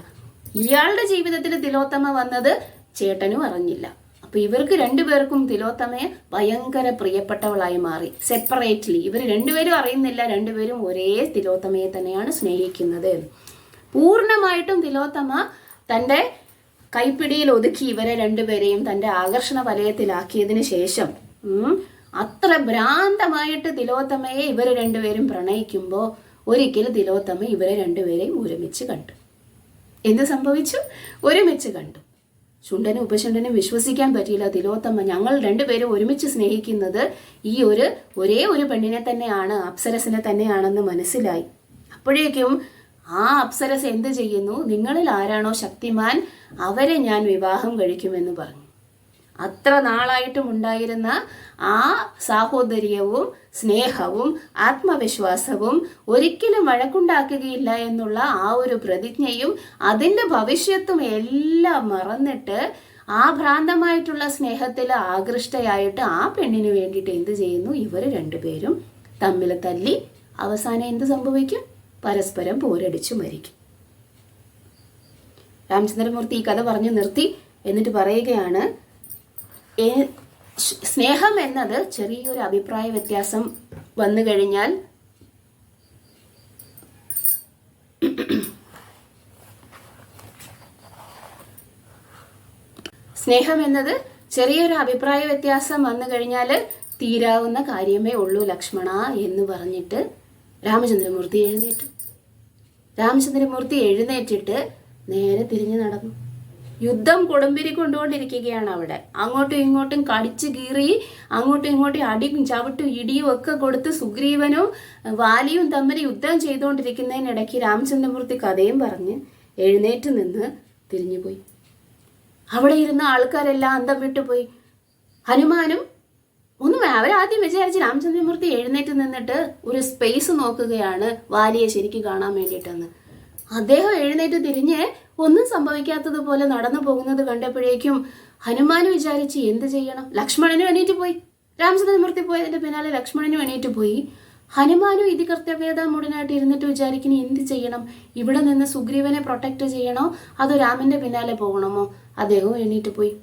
ഇയാളുടെ ജീവിതത്തിൽ തിലോത്തമ വന്നത് ചേട്ടനും അറിഞ്ഞില്ല. അപ്പൊ ഇവർക്ക് രണ്ടുപേർക്കും തിലോത്തമയെ ഭയങ്കര പ്രിയപ്പെട്ടവളായി മാറി. സെപ്പറേറ്റ്ലി ഇവർ രണ്ടുപേരും അറിയുന്നില്ല, രണ്ടുപേരും ഒരേ തിലോത്തമയെ തന്നെയാണ് സ്നേഹിക്കുന്നത്. പൂർണ്ണമായിട്ടും തിലോത്തമ തൻ്റെ കൈപ്പിടിയിൽ ഒതുക്കി ഇവരെ രണ്ടുപേരെയും തൻ്റെ ആകർഷണ വലയത്തിലാക്കിയതിനു ശേഷം അത്ര ഭ്രാന്തമായിട്ട് തിലോത്തമയെ ഇവർ രണ്ടുപേരും പ്രണയിക്കുമ്പോൾ ഒരിക്കൽ തിലോത്തമ ഇവരെ രണ്ടുപേരെയും ഒരുമിച്ച് കണ്ടു. എന്ത് സംഭവിച്ചു? ഒരുമിച്ച് കണ്ടു. ശുണ്ഠനും ഉപശുണ്ഠനും വിശ്വസിക്കാൻ പറ്റിയില്ല. തിലോത്തമ ഞങ്ങൾ രണ്ടുപേരും ഒരുമിച്ച് സ്നേഹിക്കുന്നത് ഈ ഒരേ ഒരു പെണ്ണിനെ തന്നെയാണ്, അപ്സരസിനെ തന്നെയാണെന്ന് മനസ്സിലായി. അപ്പോഴേക്കും ആ അപ്സരസ് എന്ത് ചെയ്യുന്നു? നിങ്ങളിൽ ആരാണോ ശക്തിമാൻ അവരെ ഞാൻ വിവാഹം കഴിക്കുമെന്ന് പറഞ്ഞു. അത്ര നാളായിട്ടും ഉണ്ടായിരുന്ന ആ സാഹോദര്യവും സ്നേഹവും ആത്മവിശ്വാസവും ഒരിക്കലും വഴക്കുണ്ടാക്കുകയില്ല എന്നുള്ള ആ ഒരു പ്രതിജ്ഞയും അതിൻ്റെ ഭവിഷ്യത്തും എല്ലാം മറന്നിട്ട് ആ ഭ്രാന്തമായിട്ടുള്ള സ്നേഹത്തിൽ ആകൃഷ്ടയായിട്ട് ആ പെണ്ണിന് വേണ്ടിയിട്ട് എന്ത് ചെയ്യുന്നു? ഇവർ രണ്ടുപേരും തമ്മിൽ തല്ലി അവസാനം എന്ത് സംഭവിക്കും? പരസ്പരം പോരടിച്ചു മരിക്കും. രാമചന്ദ്രമൂർത്തി ഈ കഥ പറഞ്ഞു നിർത്തി. എന്നിട്ട് പറയുകയാണ്, സ്നേഹം എന്നത് ചെറിയൊരു അഭിപ്രായ വ്യത്യാസം വന്നു കഴിഞ്ഞാൽ തീരാവുന്ന കാര്യമേ ഉള്ളൂ ലക്ഷ്മണ എന്ന് പറഞ്ഞിട്ട് രാമചന്ദ്രമൂർത്തി എഴുന്നേറ്റു. രാമചന്ദ്രമൂർത്തി എഴുന്നേറ്റിട്ട് നേരെ തിരിഞ്ഞു നടന്നു. യുദ്ധം കൊടുമ്പിരി കൊണ്ടുകൊണ്ടിരിക്കുകയാണ് അവിടെ. അങ്ങോട്ടും ഇങ്ങോട്ടും കടിച്ചു കീറി അങ്ങോട്ടും ഇങ്ങോട്ടും അടിയും ചവിട്ടും ഇടിയും ഒക്കെ കൊടുത്ത് സുഗ്രീവനും വാലിയും തമ്മിൽ യുദ്ധം ചെയ്തുകൊണ്ടിരിക്കുന്നതിനിടയ്ക്ക് രാമചന്ദ്രമൂർത്തി കഥയും പറഞ്ഞ് എഴുന്നേറ്റ് നിന്ന് തിരിഞ്ഞുപോയി. അവിടെ ഇരുന്ന ആൾക്കാരെല്ലാം അന്തം വിട്ടുപോയി. ഹനുമാനും അവരാദ്യം വിചാരിച്ച് രാമചന്ദ്രമൂർത്തി എഴുന്നേറ്റ് നിന്നിട്ട് ഒരു സ്പേസ് നോക്കുകയാണ് വാലിയെ ശരിക്കും കാണാൻ വേണ്ടിയിട്ടെന്ന്. അദ്ദേഹം എഴുന്നേറ്റ് തിരിഞ്ഞ് ഒന്നും സംഭവിക്കാത്തതുപോലെ നടന്നു പോകുന്നത് കണ്ടപ്പോഴേക്കും ഹനുമാൻ വിചാരിച്ച് എന്ത് ചെയ്യണം? ലക്ഷ്മണനും എണീറ്റ് പോയി. രാമചന്ദ്രമൂർത്തി പോയതിന്റെ പിന്നാലെ ലക്ഷ്മണനും എണീറ്റ് പോയി. ഹനുമാനും ഇത് കർത്തവ്യതാമൂഢനായിട്ട് ഇരുന്നിട്ട് വിചാരിക്കുന്നു എന്ത് ചെയ്യണം? ഇവിടെ നിന്ന് സുഗ്രീവനെ പ്രൊട്ടക്ട് ചെയ്യണോ അതോ രാമന്റെ പിന്നാലെ പോകണമോ? അദ്ദേഹവും എണീറ്റ് പോയി.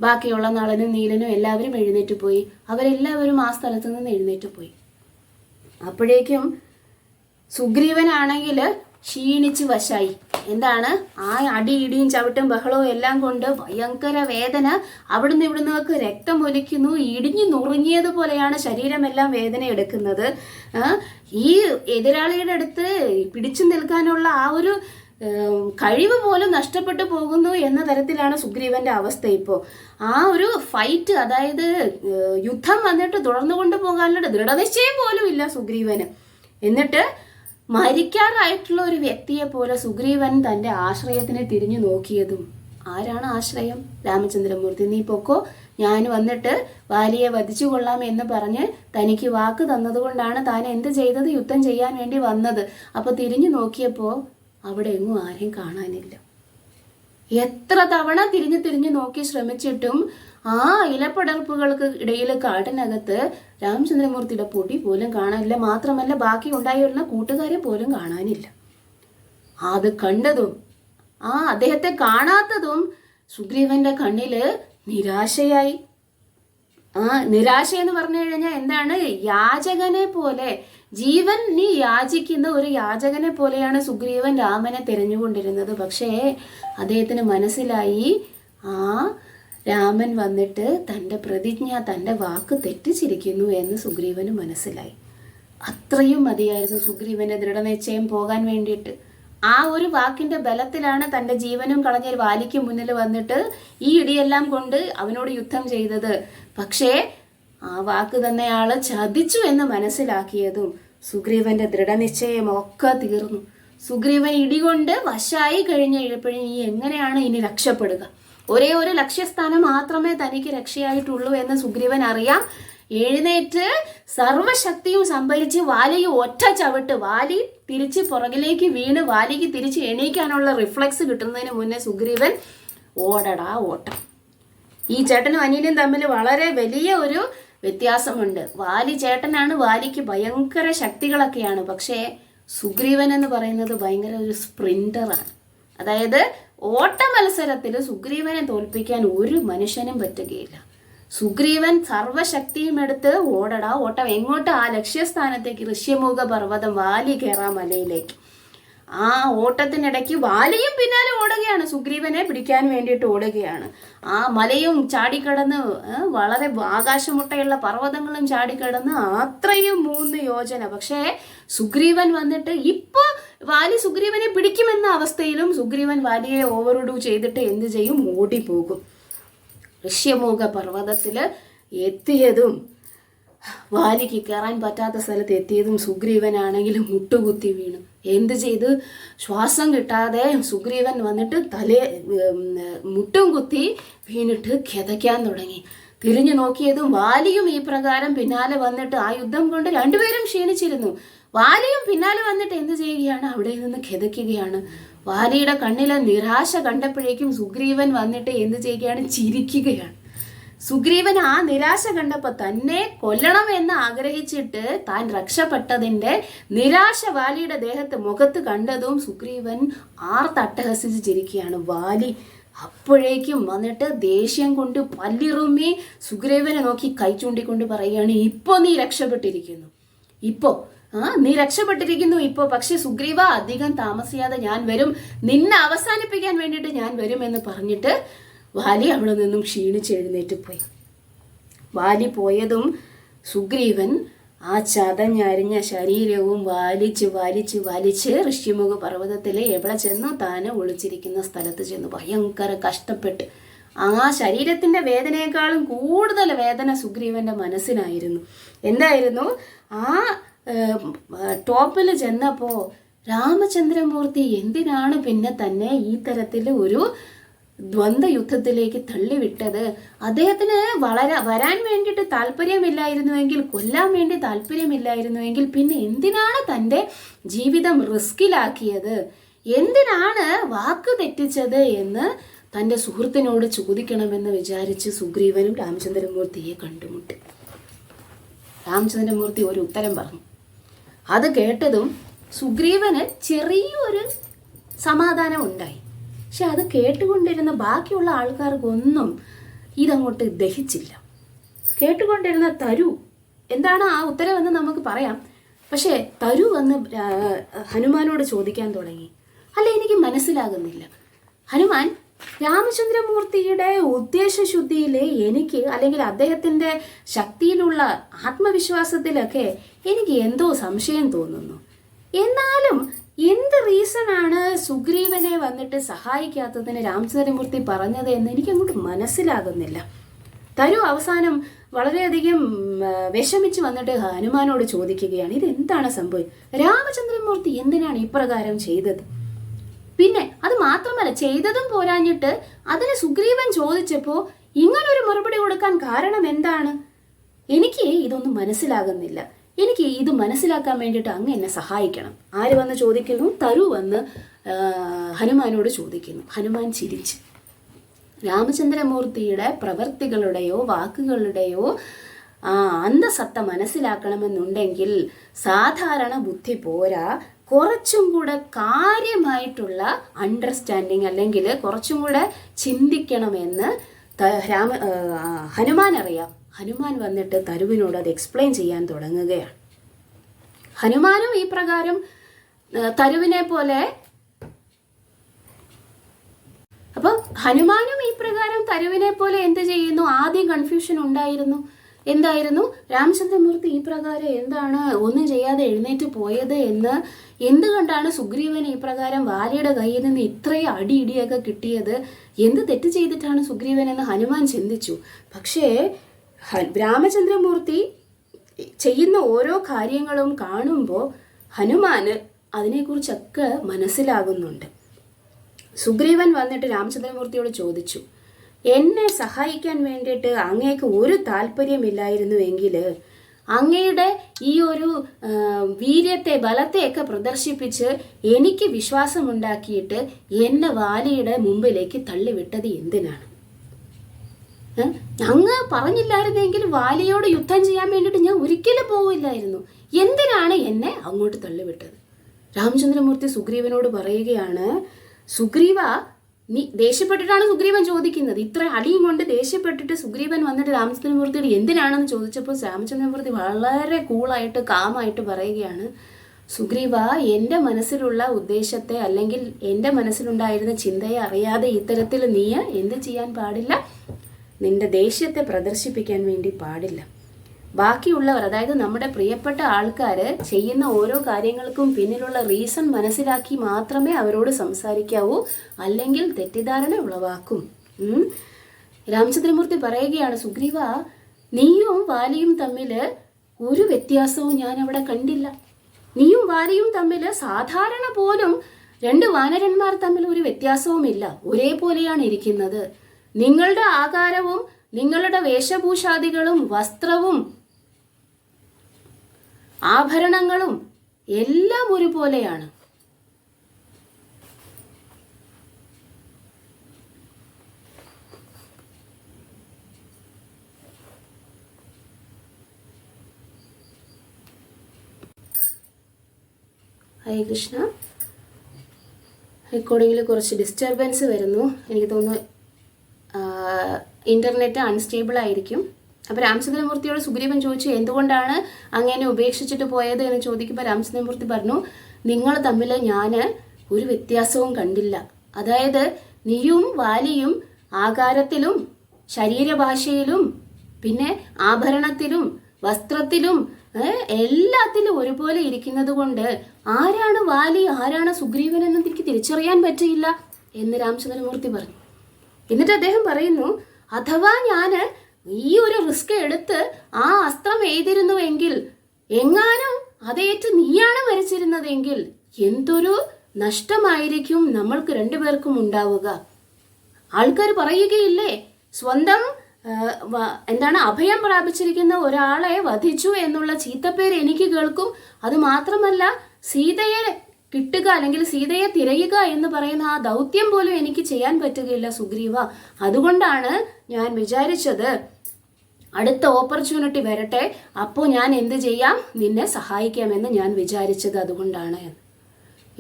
ബാക്കിയുള്ള നളനും നീലനും എല്ലാവരും എഴുന്നേറ്റ് പോയി. അവരെല്ലാവരും ആ സ്ഥലത്ത് നിന്ന് എഴുന്നേറ്റ് പോയി. അപ്പോഴേക്കും സുഗ്രീവനാണെങ്കിൽ ക്ഷീണിച്ച് വശായി. എന്താണ്? ആ അടി ഇടിയും ചവിട്ടും ബഹളവും എല്ലാം കൊണ്ട് ഭയങ്കര വേദന. അവിടുന്ന് ഇവിടുന്നൊക്കെ രക്തം ഒലിക്കുന്നു. ഇടിഞ്ഞു നുറുങ്ങിയതുപോലെയാണ് ശരീരമെല്ലാം വേദന എടുക്കുന്നത്. ഈ എതിരാളിയുടെ അടുത്ത് പിടിച്ചു നിൽക്കാനുള്ള ആ ഒരു കഴിവ് പോലും നഷ്ടപ്പെട്ടു പോകുന്നു എന്ന തരത്തിലാണ് സുഗ്രീവന്റെ അവസ്ഥ ഇപ്പോൾ. ആ ഒരു ഫൈറ്റ്, അതായത് യുദ്ധം വന്നിട്ട് തുടർന്നു കൊണ്ടുപോകാനുള്ള ദൃഢനിശ്ചയം പോലും ഇല്ല സുഗ്രീവന്. എന്നിട്ട് മരിക്കാറായിട്ടുള്ള ഒരു വ്യക്തിയെ പോലെ സുഗ്രീവൻ തൻ്റെ ആശ്രയത്തിനെ തിരിഞ്ഞു നോക്കിയതും ആരാണ് ആശ്രയം? രാമചന്ദ്രമൂർത്തി. നീ പൊക്കോ, ഞാൻ വന്നിട്ട് വാലിയെ വധിച്ചു കൊള്ളാം എന്ന് പറഞ്ഞ് തനിക്ക് വാക്ക് തന്നതുകൊണ്ടാണ് താൻ എന്ത് ചെയ്തത്? യുദ്ധം ചെയ്യാൻ വേണ്ടി വന്നത്. അപ്പോൾ തിരിഞ്ഞു നോക്കിയപ്പോൾ അവിടെ എങ്ങും ആരെയും കാണാനില്ല. എത്ര തവണ തിരിഞ്ഞു നോക്കി ശ്രമിച്ചിട്ടും ആ ഇലപ്പടർപ്പുകൾക്ക് ഇടയിൽ കാട്ടിനകത്ത് രാമചന്ദ്രമൂർത്തിയുടെ പൊടി പോലും കാണാനില്ല. മാത്രമല്ല ബാക്കി ഉണ്ടായിരുന്ന കൂട്ടുകാരെ പോലും കാണാനില്ല. അത് കണ്ടതും അദ്ദേഹത്തെ കാണാത്തതും സുഗ്രീവന്റെ കണ്ണില് നിരാശയായി. നിരാശ എന്ന് പറഞ്ഞു കഴിഞ്ഞാൽ എന്താണ്? യാചകനെ പോലെ, ജീവൻ നീ യാചിക്കുന്ന ഒരു യാചകനെ പോലെയാണ് സുഗ്രീവൻ രാമനെ തിരഞ്ഞുകൊണ്ടിരുന്നത്. പക്ഷേ അദ്ദേഹത്തിന് മനസ്സിലായി രാമൻ വന്നിട്ട് തൻ്റെ പ്രതിജ്ഞ, തൻ്റെ വാക്ക് തെറ്റിച്ചിരിക്കുന്നു എന്ന് സുഗ്രീവന് മനസ്സിലായി. അത്രയും മതിയായിരുന്നു സുഗ്രീവന്റെ ദൃഢനിശ്ചയം പോകാൻ വേണ്ടിയിട്ട്. ആ ഒരു വാക്കിന്റെ ബലത്തിലാണ് തൻ്റെ ജീവനും കളഞ്ഞ വാലിക്ക് മുന്നിൽ വന്നിട്ട് ഈ ഇടിയെല്ലാം കൊണ്ട് അവനോട് യുദ്ധം ചെയ്തത്. പക്ഷേ ആ വാക്ക് തന്നെയാള് ചതിച്ചു എന്ന് മനസ്സിലാക്കിയതും സുഗ്രീവന്റെ ദൃഢനിശ്ചയം ഒക്കെ തീർന്നു. സുഗ്രീവൻ ഇടികൊണ്ട് വശായി കഴിഞ്ഞപ്പോഴും ഈ എങ്ങനെയാണ് ഇനി രക്ഷപ്പെടുക? ഒരേ ഒരു ലക്ഷ്യസ്ഥാനം മാത്രമേ തനിക്ക് രക്ഷയായിട്ടുള്ളൂ എന്ന് സുഗ്രീവൻ അറിയാം. എഴുന്നേറ്റ് സർവശക്തിയും സംഭരിച്ച് വാലിയെ ഒറ്റ ചവിട്ട്, വാലി തിരിച്ച് പുറകിലേക്ക് വീണ് വാലിക്ക് തിരിച്ച് എണീക്കാനുള്ള റിഫ്ലക്സ് കിട്ടുന്നതിന് മുന്നേ സുഗ്രീവൻ ഓടടാ ഓട്ടം. ഈ ചേട്ടനും അനിയനും തമ്മിൽ വളരെ വലിയ ഒരു വ്യത്യാസമുണ്ട്. വാലി ചേട്ടനാണ്, വാലിക്ക് ഭയങ്കര ശക്തികളൊക്കെയാണ്. പക്ഷേ സുഗ്രീവൻ എന്ന് പറയുന്നത് ഭയങ്കര ഒരു സ്പ്രിന്ററാണ്. അതായത് ഓട്ട മത്സരത്തിൽ സുഗ്രീവനെ തോൽപ്പിക്കാൻ ഒരു മനുഷ്യനും പറ്റുകയില്ല. സുഗ്രീവൻ സർവശക്തിയും എടുത്ത് ഓടടാ ഓട്ടം. എങ്ങോട്ട്? ആ ലക്ഷ്യസ്ഥാനത്തേക്ക്, ഋഷ്യമുഖ പർവ്വതം, വാലി കയറാം മലയിലേക്ക്. ആ ഓട്ടത്തിനിടയ്ക്ക് വാലിയും പിന്നാലെ ഓടുകയാണ്, സുഗ്രീവനെ പിടിക്കാൻ വേണ്ടിയിട്ട് ഓടുകയാണ്. ആ മലയും ചാടിക്കടന്ന്, വളരെ ആകാശമുട്ടയുള്ള പർവ്വതങ്ങളും ചാടിക്കടന്ന് അത്രയും 3 യോജന. പക്ഷേ സുഗ്രീവൻ വന്നിട്ട് ഇപ്പൊ വാലി സുഗ്രീവനെ പിടിക്കുമെന്ന അവസ്ഥയിലും സുഗ്രീവൻ വാലിയെ ഓവർഡു ചെയ്തിട്ട് എന്ത് ചെയ്യും? ഓടിപ്പോകും. ഋഷ്യമുഖ പർവ്വതത്തില് എത്തിയതും, വാലിക്ക് കയറാൻ പറ്റാത്ത സ്ഥലത്ത് എത്തിയതും സുഗ്രീവനാണെങ്കിലും മുട്ടുകുത്തി വീണു. എന്ത് ചെയ്ത്? ശ്വാസം കിട്ടാതെ സുഗ്രീവൻ വന്നിട്ട് മുട്ടും കുത്തി വീണിട്ട് കിതയ്ക്കാൻ തുടങ്ങി. തിരിഞ്ഞു നോക്കിയതും വാലിയും ഈ പ്രകാരം പിന്നാലെ വന്നിട്ട്, ആ യുദ്ധം കൊണ്ട് രണ്ടുപേരും ക്ഷീണിച്ചിരുന്നു. വാലിയും പിന്നാലെ വന്നിട്ട് എന്ത് ചെയ്യുകയാണ്? അവിടെ നിന്ന് കിതയ്ക്കുകയാണ്. വാലിയുടെ കണ്ണിലെ നിരാശ കണ്ടപ്പോഴേക്കും സുഗ്രീവൻ വന്നിട്ട് എന്ത് ചെയ്യുകയാണ്? ചിരിക്കുകയാണ്. സുഗ്രീവൻ ആ നിരാശ കണ്ടപ്പോൾ തന്നെ കൊല്ലണമെന്ന് ആഗ്രഹിച്ചിട്ട് താൻ രക്ഷപ്പെട്ടതിൻ്റെ നിരാശ വാലിയുടെ മുഖത്ത് കണ്ടതും സുഗ്രീവൻ ആർത്തട്ടഹസിച്ച് ചിരിക്കുകയാണ്. വാലി അപ്പോഴേക്കും വന്നിട്ട് ദേഷ്യം കൊണ്ട് പല്ലിറുമ്മി സുഗ്രീവനെ നോക്കി കൈ ചൂണ്ടിക്കൊണ്ട് പറയുകയാണ്, ഇപ്പോ നീ രക്ഷപ്പെട്ടിരിക്കുന്നു, നീ രക്ഷപ്പെട്ടിരിക്കുന്നു ഇപ്പോൾ. പക്ഷെ സുഗ്രീവ, അധികം താമസിയാതെ ഞാൻ വരും, നിന്നെ അവസാനിപ്പിക്കാൻ വേണ്ടിയിട്ട് ഞാൻ വരും എന്ന് പറഞ്ഞിട്ട് വാലി അവിടെ നിന്നും ക്ഷീണിച്ച് എഴുന്നേറ്റ് പോയി. വാലി പോയതും സുഗ്രീവൻ ആ ചതഞ്ഞരിഞ്ഞ ശരീരവും വലിച്ച് ഋഷ്യമുഖ പർവ്വതത്തിൽ എവിടെ ചെന്നു? താന് ഒളിച്ചിരിക്കുന്ന സ്ഥലത്ത് ചെന്നു. ഭയങ്കര കഷ്ടപ്പെട്ട്, ആ ശരീരത്തിന്റെ വേദനയെക്കാളും കൂടുതൽ വേദന സുഗ്രീവന്റെ മനസ്സിനായിരുന്നു. എന്തായിരുന്നു? ആ ടോപ്പിൽ ചെന്നപ്പോൾ രാമചന്ദ്രമൂർത്തി എന്തിനാണ് പിന്നെ തന്നെ ഈ തരത്തിൽ ഒരു ദ്വന്ദ്വ യുദ്ധത്തിലേക്ക് തള്ളിവിട്ടത്? അദ്ദേഹത്തിന് വരാൻ വേണ്ടിയിട്ട് താല്പര്യമില്ലായിരുന്നുവെങ്കിൽ, കൊല്ലാൻ വേണ്ടി താല്പര്യമില്ലായിരുന്നുവെങ്കിൽ പിന്നെ എന്തിനാണ് തൻ്റെ ജീവിതം റിസ്കിലാക്കിയത്? എന്തിനാണ് വാക്ക് തെറ്റിച്ചത് എന്ന് തൻ്റെ സുഹൃത്തിനോട് ചോദിക്കണമെന്ന് വിചാരിച്ച് സുഗ്രീവനും രാമചന്ദ്രമൂർത്തിയെ കണ്ടുമുട്ടി. രാമചന്ദ്രമൂർത്തി ഒരു ഉത്തരം പറഞ്ഞു. അത് കേട്ടതും സുഗ്രീവന് ചെറിയൊരു സമാധാനം ഉണ്ടായി. പക്ഷെ അത് കേട്ടുകൊണ്ടിരുന്ന ബാക്കിയുള്ള ആൾക്കാർക്കൊന്നും ഇതങ്ങോട്ട് ദഹിച്ചില്ല. കേട്ടുകൊണ്ടിരുന്ന തരു എന്താണ് ആ ഉത്തരവെന്ന് നമുക്ക് പറയാം. പക്ഷേ തരു വന്ന് ഹനുമാനോട് ചോദിക്കാൻ തുടങ്ങി, അല്ല എനിക്ക് മനസ്സിലാകുന്നില്ല ഹനുമാൻ, രാമചന്ദ്രമൂർത്തിയുടെ ഉദ്ദേശശുദ്ധിയിൽ എനിക്ക്, അല്ലെങ്കിൽ അദ്ദേഹത്തിൻ്റെ ശക്തിയിലുള്ള ആത്മവിശ്വാസത്തിലൊക്കെ എനിക്ക് എന്തോ സംശയം തോന്നുന്നു. എന്നാലും എന്ത് റീസണാണ് സുഗ്രീവനെ വന്നിട്ട് സഹായിക്കാത്തതിന് രാമചന്ദ്രമൂർത്തി പറഞ്ഞത് എന്ന് എനിക്കങ്ങോട്ട് മനസ്സിലാകുന്നില്ല. തരു അവസാനം വളരെയധികം വിഷമിച്ച് വന്നിട്ട് ഹനുമാനോട് ചോദിക്കുകയാണ്, ഇതെന്താണ് സംഭവം? രാമചന്ദ്രമൂർത്തി എന്തിനാണ് ഇപ്രകാരം ചെയ്തത്? പിന്നെ അത് മാത്രമല്ല, ചെയ്തതും പോരാഞ്ഞിട്ട് അതിന് സുഗ്രീവൻ ചോദിച്ചപ്പോൾ ഇങ്ങനൊരു മറുപടി കൊടുക്കാൻ കാരണം എന്താണ്? എനിക്ക് ഇതൊന്നും മനസ്സിലാകുന്നില്ല. എനിക്ക് ഇത് മനസ്സിലാക്കാൻ വേണ്ടിയിട്ട് അങ്ങ് എന്നെ സഹായിക്കണം. ആര് വന്ന് ചോദിക്കുന്നു? തരു വന്ന് ഹനുമാനോട് ചോദിക്കുന്നു. ഹനുമാൻ ചിരിച്ച്, രാമചന്ദ്രമൂർത്തിയുടെ പ്രവൃത്തികളുടെയോ വാക്കുകളുടെയോ അന്തസത്ത മനസ്സിലാക്കണമെന്നുണ്ടെങ്കിൽ സാധാരണ ബുദ്ധി പോരാ, കുറച്ചും കൂടെ കാര്യമായിട്ടുള്ള അണ്ടർസ്റ്റാൻഡിങ്, അല്ലെങ്കിൽ കുറച്ചും കൂടെ ചിന്തിക്കണമെന്ന് ഹനുമാൻ അറിയാം. ഹനുമാൻ വന്നിട്ട് തരുവിനോട് അത് എക്സ്പ്ലെയിൻ ചെയ്യാൻ തുടങ്ങുകയാണ്. ഹനുമാനും ഈ പ്രകാരം തരുവിനെ പോലെ എന്ത് ചെയ്യുന്നു? ആദ്യം കൺഫ്യൂഷൻ ഉണ്ടായിരുന്നു. എന്തായിരുന്നു? രാമചന്ദ്രമൂർത്തി ഈ പ്രകാരം എന്താണ് ഒന്നും ചെയ്യാതെ എഴുന്നേറ്റ് പോയത് എന്ന്, എന്തുകൊണ്ടാണ് സുഗ്രീവന് ഈ പ്രകാരം വാലിയുടെ കയ്യിൽ നിന്ന് ഇത്രയും ഇടിയൊക്കെ കിട്ടിയത്? എന്ത് തെറ്റ് ചെയ്തിട്ടാണ് സുഗ്രീവൻ എന്ന് ഹനുമാൻ ചിന്തിച്ചു. പക്ഷേ രാമചന്ദ്രമൂർത്തി ചെയ്യുന്ന ഓരോ കാര്യങ്ങളും കാണുമ്പോൾ ഹനുമാന് അതിനെക്കുറിച്ചൊക്കെ മനസ്സിലാകുന്നുണ്ട്. സുഗ്രീവൻ വന്നിട്ട് രാമചന്ദ്രമൂർത്തിയോട് ചോദിച്ചു, എന്നെ സഹായിക്കാൻ വേണ്ടിയിട്ട് അങ്ങേക്ക് ഒരു താല്പര്യമില്ലായിരുന്നുവെങ്കിൽ അങ്ങയുടെ ഈ ഒരു വീര്യത്തെ ബലത്തെയൊക്കെ പ്രദർശിപ്പിച്ച് എനിക്ക് വിശ്വാസമുണ്ടാക്കിയിട്ട് എന്നെ വാലിയുടെ മുമ്പിലേക്ക് തള്ളിവിട്ടത് എന്തിനാണ്? അങ്ങ് പറഞ്ഞില്ലായിരുന്നെങ്കിൽ വാലിയോട് യുദ്ധം ചെയ്യാൻ വേണ്ടിയിട്ട് ഞാൻ ഒരിക്കലും പോവില്ലായിരുന്നു. എന്തിനാണ് എന്നെ അങ്ങോട്ട് തള്ളിവിട്ടത്? രാമചന്ദ്രമൂർത്തി സുഗ്രീവനോട് പറയുകയാണ്, സുഗ്രീവ, നീ ദേഷ്യപ്പെട്ടിട്ടാണ് സുഗ്രീവൻ ചോദിക്കുന്നത്. ഇത്ര അടിയും കൊണ്ട് ദേഷ്യപ്പെട്ടിട്ട് സുഗ്രീവൻ വന്നിട്ട് രാമചന്ദ്രമൂർത്തിയോട് എന്തിനാണെന്ന് ചോദിച്ചപ്പോൾ രാമചന്ദ്രമൂർത്തി വളരെ കൂളായിട്ട് കാമായിട്ട് പറയുകയാണ്, സുഗ്രീവ, എൻ്റെ മനസ്സിലുള്ള ഉദ്ദേശത്തെ അല്ലെങ്കിൽ എൻ്റെ മനസ്സിലുണ്ടായിരുന്ന ചിന്തയെ അറിയാതെ ഇത്തരത്തിൽ നീ എന്ത് ചെയ്യാൻ പാടില്ല? നിന്റെ ദേഷ്യത്തെ പ്രദർശിപ്പിക്കാൻ വേണ്ടി പാടില്ല. ബാക്കിയുള്ളവർ, അതായത് നമ്മുടെ പ്രിയപ്പെട്ട ആൾക്കാർ ചെയ്യുന്ന ഓരോ കാര്യങ്ങൾക്കും പിന്നിലുള്ള റീസൺ മനസ്സിലാക്കി മാത്രമേ അവരോട് സംസാരിക്കാവൂ, അല്ലെങ്കിൽ തെറ്റിദ്ധാരണ ഉളവാക്കും. രാമചന്ദ്രമൂർത്തി പറയുകയാണ്, സുഗ്രീവ, നീയും വാലിയും തമ്മിൽ ഒരു വ്യത്യാസവും ഞാൻ അവിടെ കണ്ടില്ല. നീയും വാലിയും തമ്മിൽ സാധാരണ പോലും രണ്ട് വാനരന്മാർ തമ്മിൽ ഒരു വ്യത്യാസവുമില്ല, ഒരേപോലെയാണ് ഇരിക്കുന്നത്. നിങ്ങളുടെ ആകാരവും നിങ്ങളുടെ വേഷഭൂഷാദികളും വസ്ത്രവും ആഭരണങ്ങളും എല്ലാം ഒരുപോലെയാണ്. ഹരേ കൃഷ്ണ. റെക്കോർഡിങ്ങിൽ കുറച്ച് ഡിസ്റ്റർബൻസ് വരുന്നു. എനിക്ക് തോന്നുന്നു ഇൻ്റർനെറ്റ് അൺസ്റ്റേബിൾ ആയിരിക്കും. അപ്പോൾ രാമചന്ദ്രമൂർത്തിയോട് സുഗ്രീവൻ ചോദിച്ചു, എന്തുകൊണ്ടാണ് അങ്ങനെ ഉപേക്ഷിച്ചിട്ട് പോയത് എന്ന് ചോദിക്കുമ്പോൾ രാമചന്ദ്രമൂർത്തി പറഞ്ഞു, നിങ്ങൾ തമ്മിൽ ഞാൻ ഒരു വ്യത്യാസവും കണ്ടില്ല. അതായത് നീയും വാലിയും ആകാരത്തിലും ശരീരഭാഷയിലും പിന്നെ ആഭരണത്തിലും വസ്ത്രത്തിലും എല്ലാത്തിലും ഒരുപോലെ ഇരിക്കുന്നത് കൊണ്ട് ആരാണ് വാലി ആരാണ് സുഗ്രീവൻ എന്ന് എനിക്ക് തിരിച്ചറിയാൻ പറ്റിയില്ല എന്ന് രാമചന്ദ്രമൂർത്തി പറഞ്ഞു. എന്നിട്ട് അദ്ദേഹം പറയുന്നു, അഥവാ ഞാൻ ഈ ഒരു റിസ്ക് എടുത്ത് ആ അസ്ത്രം എഴുതിരുന്നുവെങ്കിൽ, എങ്ങാനും അതേറ്റ് നീയാണ് മരിച്ചിരുന്നതെങ്കിൽ എന്തൊരു നഷ്ടമായിരിക്കും നമ്മൾക്ക് രണ്ടുപേർക്കും ഉണ്ടാവുക. ആൾക്കാർ പറയുകയില്ലേ, സ്വന്തം അഭയം പ്രാപിച്ചിരിക്കുന്ന ഒരാളെ വധിച്ചു എന്നുള്ള ചീത്തപ്പേര് എനിക്ക് കേൾക്കും. അത് മാത്രമല്ല, സീതയെ കിട്ടുക അല്ലെങ്കിൽ സീതയെ തിരയുക എന്ന് പറയുന്ന ആ ദൗത്യം പോലും എനിക്ക് ചെയ്യാൻ പറ്റുകയില്ല സുഗ്രീവ. അതുകൊണ്ടാണ് ഞാൻ വിചാരിച്ചത് അടുത്ത ഓപ്പർച്യൂണിറ്റി വരട്ടെ, അപ്പോൾ ഞാൻ എന്ത് ചെയ്യാം, നിന്നെ സഹായിക്കാമെന്ന് ഞാൻ വിചാരിച്ചത് അതുകൊണ്ടാണ്.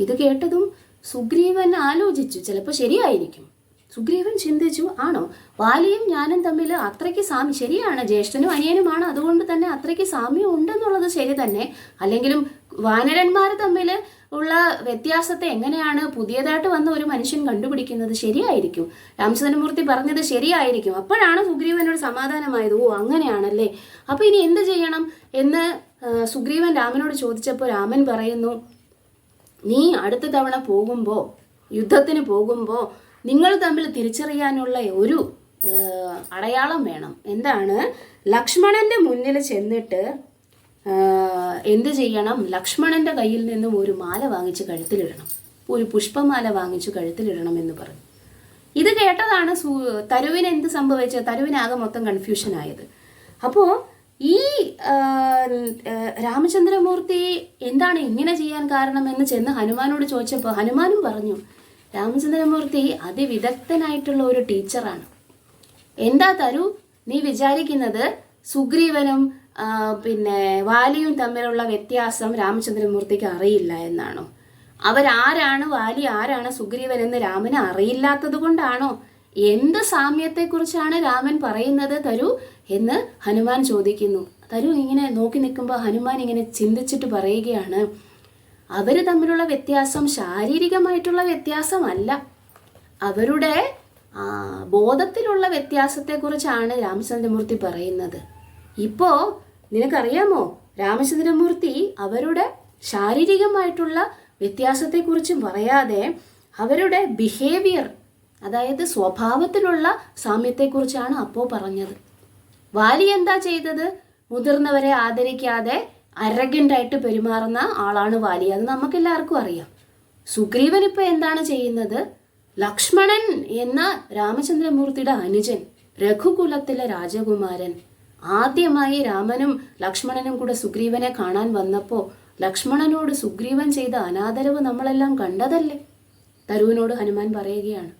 ഇത് കേട്ടതും സുഗ്രീവൻ ആലോചിച്ചു, ചിലപ്പോൾ ശരിയായിരിക്കും. സുഗ്രീവൻ ചിന്തിച്ചു, ആണോ, വാലിയും ഞാനും തമ്മിൽ അത്രയ്ക്ക് സാമ്യം, ശരിയാണ്, ജ്യേഷ്ഠനും അനിയനുമാണ്, അതുകൊണ്ട് തന്നെ അത്രയ്ക്ക് സാമ്യം ഉണ്ടെന്നുള്ളത് ശരി തന്നെ. അല്ലെങ്കിലും വാനരന്മാർ തമ്മിൽ ഉള്ള വ്യത്യാസത്തെ എങ്ങനെയാണ് പുതിയതായിട്ട് വന്ന ഒരു മനുഷ്യൻ കണ്ടുപിടിക്കുന്നത്? ശരിയായിരിക്കും, രാമചന്ദ്രമൂർത്തി പറഞ്ഞത് ശരിയായിരിക്കും. അപ്പോഴാണ് സുഗ്രീവനോട് സമാധാനമായത്. ഓ, അങ്ങനെയാണല്ലേ, അപ്പോൾ ഇനി എന്ത് ചെയ്യണം എന്ന് സുഗ്രീവൻ രാമനോട് ചോദിച്ചപ്പോൾ രാമൻ പറയുന്നു, നീ അടുത്ത തവണ പോകുമ്പോൾ, യുദ്ധത്തിന് പോകുമ്പോൾ നിങ്ങൾ തമ്മിൽ തിരിച്ചറിയാനുള്ള ഒരു അടയാളം വേണം. എന്താണ്? ലക്ഷ്മണന്റെ മുന്നിൽ ചെന്നിട്ട് എന്ത് ചെയ്യണം? ലക്ഷ്മണന്റെ കയ്യിൽ നിന്നും ഒരു മാല വാങ്ങിച്ച് കഴുത്തിലിടണം, ഒരു പുഷ്പമാല വാങ്ങിച്ചു കഴുത്തിലിടണം എന്ന് പറഞ്ഞു. ഇത് കേട്ടതാണ് തരുവിന് എന്ത് സംഭവിച്ചത്? തരുവിനാകെ മൊത്തം കൺഫ്യൂഷൻ ആയത്. അപ്പോൾ ഈ രാമചന്ദ്രമൂർത്തി എന്താണ് ഇങ്ങനെ ചെയ്യാൻ കാരണമെന്ന് ചെന്ന് ഹനുമാനോട് ചോദിച്ചപ്പോൾ ഹനുമാനും പറഞ്ഞു, രാമചന്ദ്രമൂർത്തി അതിവിദഗ്ധനായിട്ടുള്ള ഒരു ടീച്ചറാണ്. എന്താ തരു, നീ വിചാരിക്കുന്നത് സുഗ്രീവനും പിന്നെ വാലിയും തമ്മിലുള്ള വ്യത്യാസം രാമചന്ദ്രമൂർത്തിക്ക് അറിയില്ല എന്നാണോ? അവരാരാണ് വാലി ആരാണ് സുഗ്രീവൻ എന്ന് രാമന് അറിയില്ലാത്തത് കൊണ്ടാണോ? എന്ത് സാമ്യത്തെക്കുറിച്ചാണ് രാമൻ പറയുന്നത് തരു എന്ന് ഹനുമാൻ ചോദിക്കുന്നു. തരു ഇങ്ങനെ നോക്കി നിൽക്കുമ്പോൾ ഹനുമാൻ ഇങ്ങനെ ചിന്തിച്ചിട്ട് പറയുകയാണ്, അവർ തമ്മിലുള്ള വ്യത്യാസം ശാരീരികമായിട്ടുള്ള വ്യത്യാസമല്ല, അവരുടെ ബോധത്തിലുള്ള വ്യത്യാസത്തെക്കുറിച്ചാണ് രാമചന്ദ്രമൂർത്തി പറയുന്നത്. ഇപ്പോൾ നിനക്കറിയാമോ, രാമചന്ദ്രമൂർത്തി അവരുടെ ശാരീരികമായിട്ടുള്ള വ്യത്യാസത്തെക്കുറിച്ചും പറയാതെ അവരുടെ ബിഹേവിയർ, അതായത് സ്വഭാവത്തിലുള്ള സാമ്യത്തെക്കുറിച്ചാണ് അപ്പോൾ പറഞ്ഞത്. വാലി എന്താ ചെയ്തത്? മുതിർന്നവരെ ആദരിക്കാതെ അരഗൻ്റായിട്ട് പെരുമാറുന്ന ആളാണ് വാലി. അത് നമുക്കെല്ലാവർക്കും അറിയാം. സുഗ്രീവൻ ഇപ്പൊ എന്താണ് ചെയ്യുന്നത്? ലക്ഷ്മണൻ എന്ന രാമചന്ദ്രമൂർത്തിയുടെ അനുജൻ, രഘുകുലത്തിലെ രാജകുമാരൻ, ആദ്യമായി രാമനും ലക്ഷ്മണനും കൂടെ സുഗ്രീവനെ കാണാൻ വന്നപ്പോൾ ലക്ഷ്മണനോട് സുഗ്രീവൻ ചെയ്ത അനാദരവ് നമ്മളെല്ലാം കണ്ടതല്ലേ? തരുവിനോട് ഹനുമാൻ പറയുകയാണ്,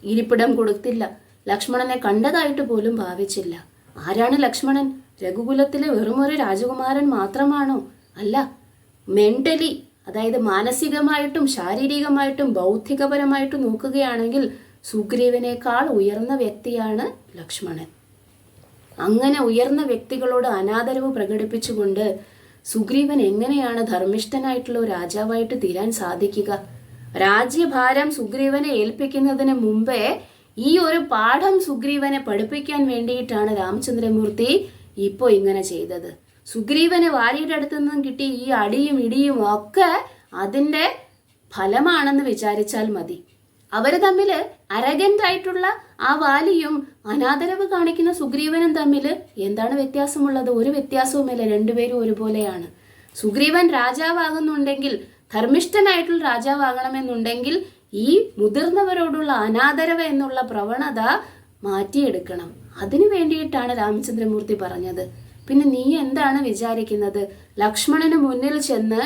ഇരിപ്പിടം കൊടുത്തില്ല, ലക്ഷ്മണനെ കണ്ടതായിട്ട് പോലും ഭാവിച്ചില്ല. ആരാണ് ലക്ഷ്മണൻ? രഘുകുലത്തിലെ വെറുമൊരു രാജകുമാരൻ മാത്രമാണോ? അല്ല. മെന്റലി, അതായത് മാനസികമായിട്ടും ശാരീരികമായിട്ടും ബൗദ്ധികപരമായിട്ടും നോക്കുകയാണെങ്കിൽ സുഗ്രീവനേക്കാൾ ഉയർന്ന വ്യക്തിയാണ് ലക്ഷ്മണൻ. അങ്ങനെ ഉയർന്ന വ്യക്തികളോട് അനാദരവ് പ്രകടിപ്പിച്ചുകൊണ്ട് സുഗ്രീവൻ എങ്ങനെയാണ് ധർമ്മിഷ്ഠനായിട്ടുള്ള ഒരു രാജാവായിട്ട് തീരാൻ സാധിക്കുക? രാജ്യഭാരം സുഗ്രീവനെ ഏൽപ്പിക്കുന്നതിന് മുമ്പേ ഈ ഒരു പാഠം സുഗ്രീവനെ പഠിപ്പിക്കാൻ വേണ്ടിയിട്ടാണ് രാമചന്ദ്രമൂർത്തി ഇപ്പോൾ ഇങ്ങനെ ചെയ്തത്. സുഗ്രീവന് വാലിയുടെ അടുത്തു നിന്നും കിട്ടി ഈ അടിയും ഇടിയും ഒക്കെ അതിൻ്റെ ഫലമാണെന്ന് വിചാരിച്ചാൽ മതി. അവർ തമ്മിൽ അരഗൻ്റായിട്ടുള്ള ആ വാലിയും അനാദരവ് കാണിക്കുന്ന സുഗ്രീവനും തമ്മിൽ എന്താണ് വ്യത്യാസമുള്ളത്? ഒരു വ്യത്യാസവുമില്ല. രണ്ടുപേരും ഒരുപോലെയാണ്. സുഗ്രീവൻ രാജാവാകുന്നുണ്ടെങ്കിൽ, ധർമ്മിഷ്ഠനായിട്ടുള്ള രാജാവാകണമെന്നുണ്ടെങ്കിൽ ഈ മുതിർന്നവരോടുള്ള അനാദരവ് എന്നുള്ള പ്രവണത മാറ്റിയെടുക്കണം. അതിനു വേണ്ടിയിട്ടാണ് രാമചന്ദ്രമൂർത്തി പറഞ്ഞത്. പിന്നെ നീ എന്താണ് വിചാരിക്കുന്നത്? ലക്ഷ്മണന് മുന്നിൽ ചെന്ന്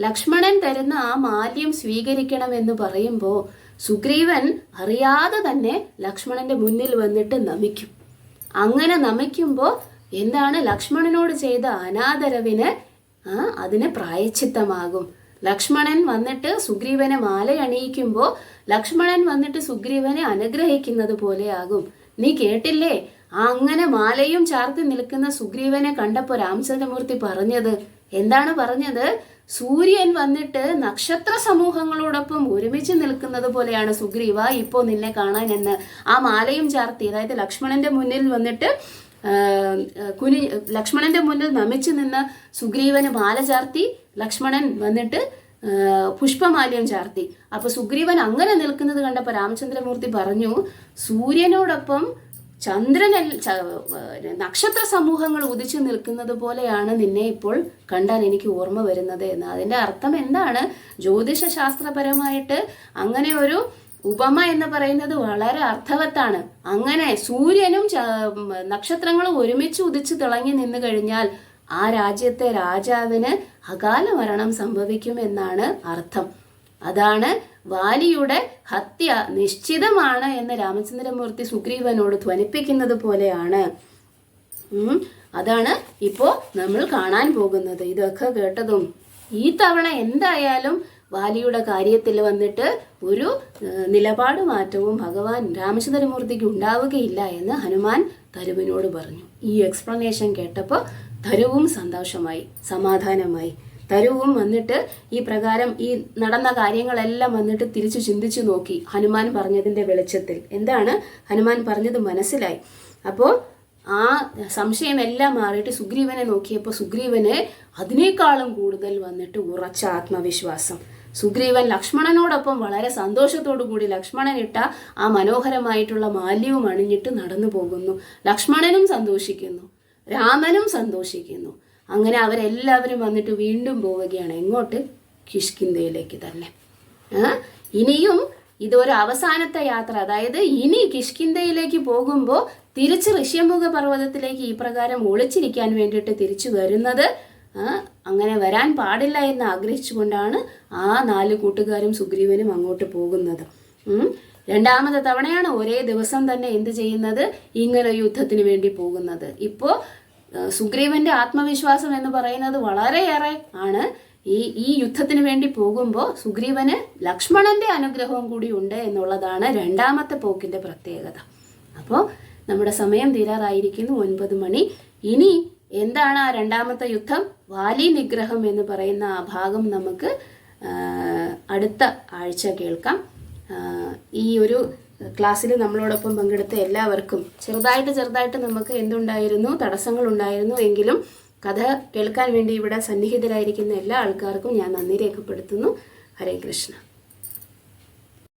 ലക്ഷ്മണൻ തരുന്ന ആ മാല്യം സ്വീകരിക്കണമെന്ന് പറയുമ്പോൾ സുഗ്രീവൻ അറിയാതെ തന്നെ ലക്ഷ്മണന്റെ മുന്നിൽ വന്നിട്ട് നമിക്കും. അങ്ങനെ നമിക്കുമ്പോൾ എന്താണ്? ലക്ഷ്മണനോട് ചെയ്ത അനാദരവിന് അതിന് പ്രായശ്ചിത്തമാകും. ലക്ഷ്മണൻ വന്നിട്ട് സുഗ്രീവനെ മാലയണിയിക്കുമ്പോൾ ലക്ഷ്മണൻ വന്നിട്ട് സുഗ്രീവനെ അനുഗ്രഹിക്കുന്നത് പോലെയാകും. നീ കേട്ടില്ലേ? അങ്ങനെ മാലയും ചാർത്തി നിൽക്കുന്ന സുഗ്രീവനെ കണ്ടപ്പോൾ രാമചന്ദ്രമൂർത്തി പറഞ്ഞത് എന്താണ് പറഞ്ഞത്? സൂര്യൻ വന്നിട്ട് നക്ഷത്ര സമൂഹങ്ങളോടൊപ്പം ഒരുമിച്ച് നിൽക്കുന്നത് പോലെയാണ് സുഗ്രീവ ഇപ്പോൾ നിന്നെ കാണാൻ എന്ന്. ആ മാലയും ചാർത്തി, അതായത് ലക്ഷ്മണന്റെ മുന്നിൽ വന്നിട്ട് ലക്ഷ്മണന്റെ മുന്നിൽ നമിച്ചു നിന്ന് സുഗ്രീവന് മാല ചാർത്തി, ലക്ഷ്മണൻ വന്നിട്ട് പുഷ്പമാല്യം ചാർത്തി. അപ്പൊ സുഗ്രീവൻ അങ്ങനെ നിൽക്കുന്നത് കണ്ടപ്പോൾ രാമചന്ദ്രമൂർത്തി പറഞ്ഞു, സൂര്യനോടൊപ്പം നക്ഷത്ര സമൂഹങ്ങൾ ഉദിച്ചു നിൽക്കുന്നത് പോലെയാണ് നിന്നെ ഇപ്പോൾ കണ്ടാൽ എനിക്ക് ഓർമ്മ വരുന്നത് എന്ന്. അതിന്റെ അർത്ഥം എന്താണ്? ജ്യോതിഷ ശാസ്ത്രപരമായിട്ട് അങ്ങനെ ഒരു ഉപമ എന്ന് പറയുന്നത് വളരെ അർത്ഥവത്താണ്. അങ്ങനെ സൂര്യനും നക്ഷത്രങ്ങളും ഒരുമിച്ച് ഉദിച്ചു തിളങ്ങി നിന്നു കഴിഞ്ഞാൽ ആ രാജ്യത്തെ രാജാവിന് അകാല മരണം സംഭവിക്കുമെന്നാണ് അർത്ഥം. അതാണ് വാലിയുടെ ഹത്യ നിശ്ചിതമാണ് എന്ന് രാമചന്ദ്രമൂർത്തി സുഗ്രീവനോട് ധ്വനിപ്പിക്കുന്നത് പോലെയാണ്. അതാണ് ഇപ്പോൾ നമ്മൾ കാണാൻ പോകുന്നത്. ഇതൊക്കെ കേട്ടതും ഈ തവണ എന്തായാലും വാലിയുടെ കാര്യത്തിൽ വന്നിട്ട് ഒരു നിലപാട് മാറ്റവും ഭഗവാൻ രാമചന്ദ്രമൂർത്തിക്ക് ഉണ്ടാവുകയില്ല എന്ന് ഹനുമാൻ തരുവിനോട് പറഞ്ഞു. ഈ എക്സ്പ്ലനേഷൻ കേട്ടപ്പോൾ തരുവും സന്തോഷമായി, സമാധാനമായി. തരുവും വന്നിട്ട് ഈ പ്രകാരം ഈ നടന്ന കാര്യങ്ങളെല്ലാം വന്നിട്ട് തിരിച്ചു ചിന്തിച്ചു നോക്കി. ഹനുമാൻ പറഞ്ഞതിൻ്റെ വെളിച്ചത്തിൽ എന്താണ് ഹനുമാൻ പറഞ്ഞത് മനസ്സിലായി. അപ്പോൾ ആ സംശയമെല്ലാം മാറിയിട്ട് സുഗ്രീവനെ നോക്കിയപ്പോൾ സുഗ്രീവന് അതിനേക്കാളും കൂടുതൽ വന്നിട്ട് ഉറച്ച ആത്മവിശ്വാസം. സുഗ്രീവൻ ലക്ഷ്മണനോടൊപ്പം വളരെ സന്തോഷത്തോടു കൂടി ലക്ഷ്മണൻ ഇട്ട ആ മനോഹരമായിട്ടുള്ള മാല്യവും അണിഞ്ഞിട്ട് നടന്നു പോകുന്നു. ലക്ഷ്മണനും സന്തോഷിക്കുന്നു, രാമനും സന്തോഷിക്കുന്നു. അങ്ങനെ അവരെല്ലാവരും വന്നിട്ട് വീണ്ടും പോവുകയാണ്. എങ്ങോട്ട്? കിഷ്കിന്ധയിലേക്ക് തന്നെ. ഇനിയും ഇതൊരു അവസാനത്തെ യാത്ര. അതായത് ഇനി കിഷ്കിന്ധയിലേക്ക് പോകുമ്പോൾ തിരിച്ച് ഋഷ്യമുഖ പർവ്വതത്തിലേക്ക് ഈ പ്രകാരം ഒളിച്ചിരിക്കാൻ വേണ്ടിയിട്ട് തിരിച്ചു വരുന്നത് അങ്ങനെ വരാൻ പാടില്ല എന്ന് ആഗ്രഹിച്ചുകൊണ്ടാണ് ആ 4 കൂട്ടുകാരും സുഗ്രീവനും അങ്ങോട്ട് പോകുന്നത്. രണ്ടാമത്തെ തവണയാണ് ഒരേ ദിവസം തന്നെ എന്ത് ചെയ്യുന്നത്? ഇങ്ങനെ യുദ്ധത്തിന് വേണ്ടി പോകുന്നത്. ഇപ്പോൾ സുഗ്രീവന്റെ ആത്മവിശ്വാസം എന്ന് പറയുന്നത് വളരെയേറെ ആണ്. ഈ യുദ്ധത്തിന് വേണ്ടി പോകുമ്പോൾ സുഗ്രീവന് ലക്ഷ്മണന്റെ അനുഗ്രഹവും കൂടി ഉണ്ട് എന്നുള്ളതാണ് രണ്ടാമത്തെ പോക്കിന്റെ പ്രത്യേകത. അപ്പോൾ നമ്മുടെ സമയം തീരാറായിരിക്കുന്നു, 9 മണി. ഇനി എന്താണ് ആ രണ്ടാമത്തെ യുദ്ധം? വാലി നിഗ്രഹം എന്ന് പറയുന്ന ആ ഭാഗം നമുക്ക് അടുത്ത ആഴ്ച കേൾക്കാം. ഈ ഒരു ക്ലാസ്സിൽ നമ്മളോടൊപ്പം പങ്കെടുത്ത എല്ലാവർക്കും ചെറുതായിട്ട് നമുക്ക് എന്തുണ്ടായിരുന്നു? തടസ്സങ്ങൾ ഉണ്ടായിരുന്നു. എങ്കിലും കഥ കേൾക്കാൻ വേണ്ടി ഇവിടെ സന്നിഹിതരായിരിക്കുന്ന എല്ലാ ആൾക്കാർക്കും ഞാൻ നന്ദി രേഖപ്പെടുത്തുന്നു. ഹരേ കൃഷ്ണ.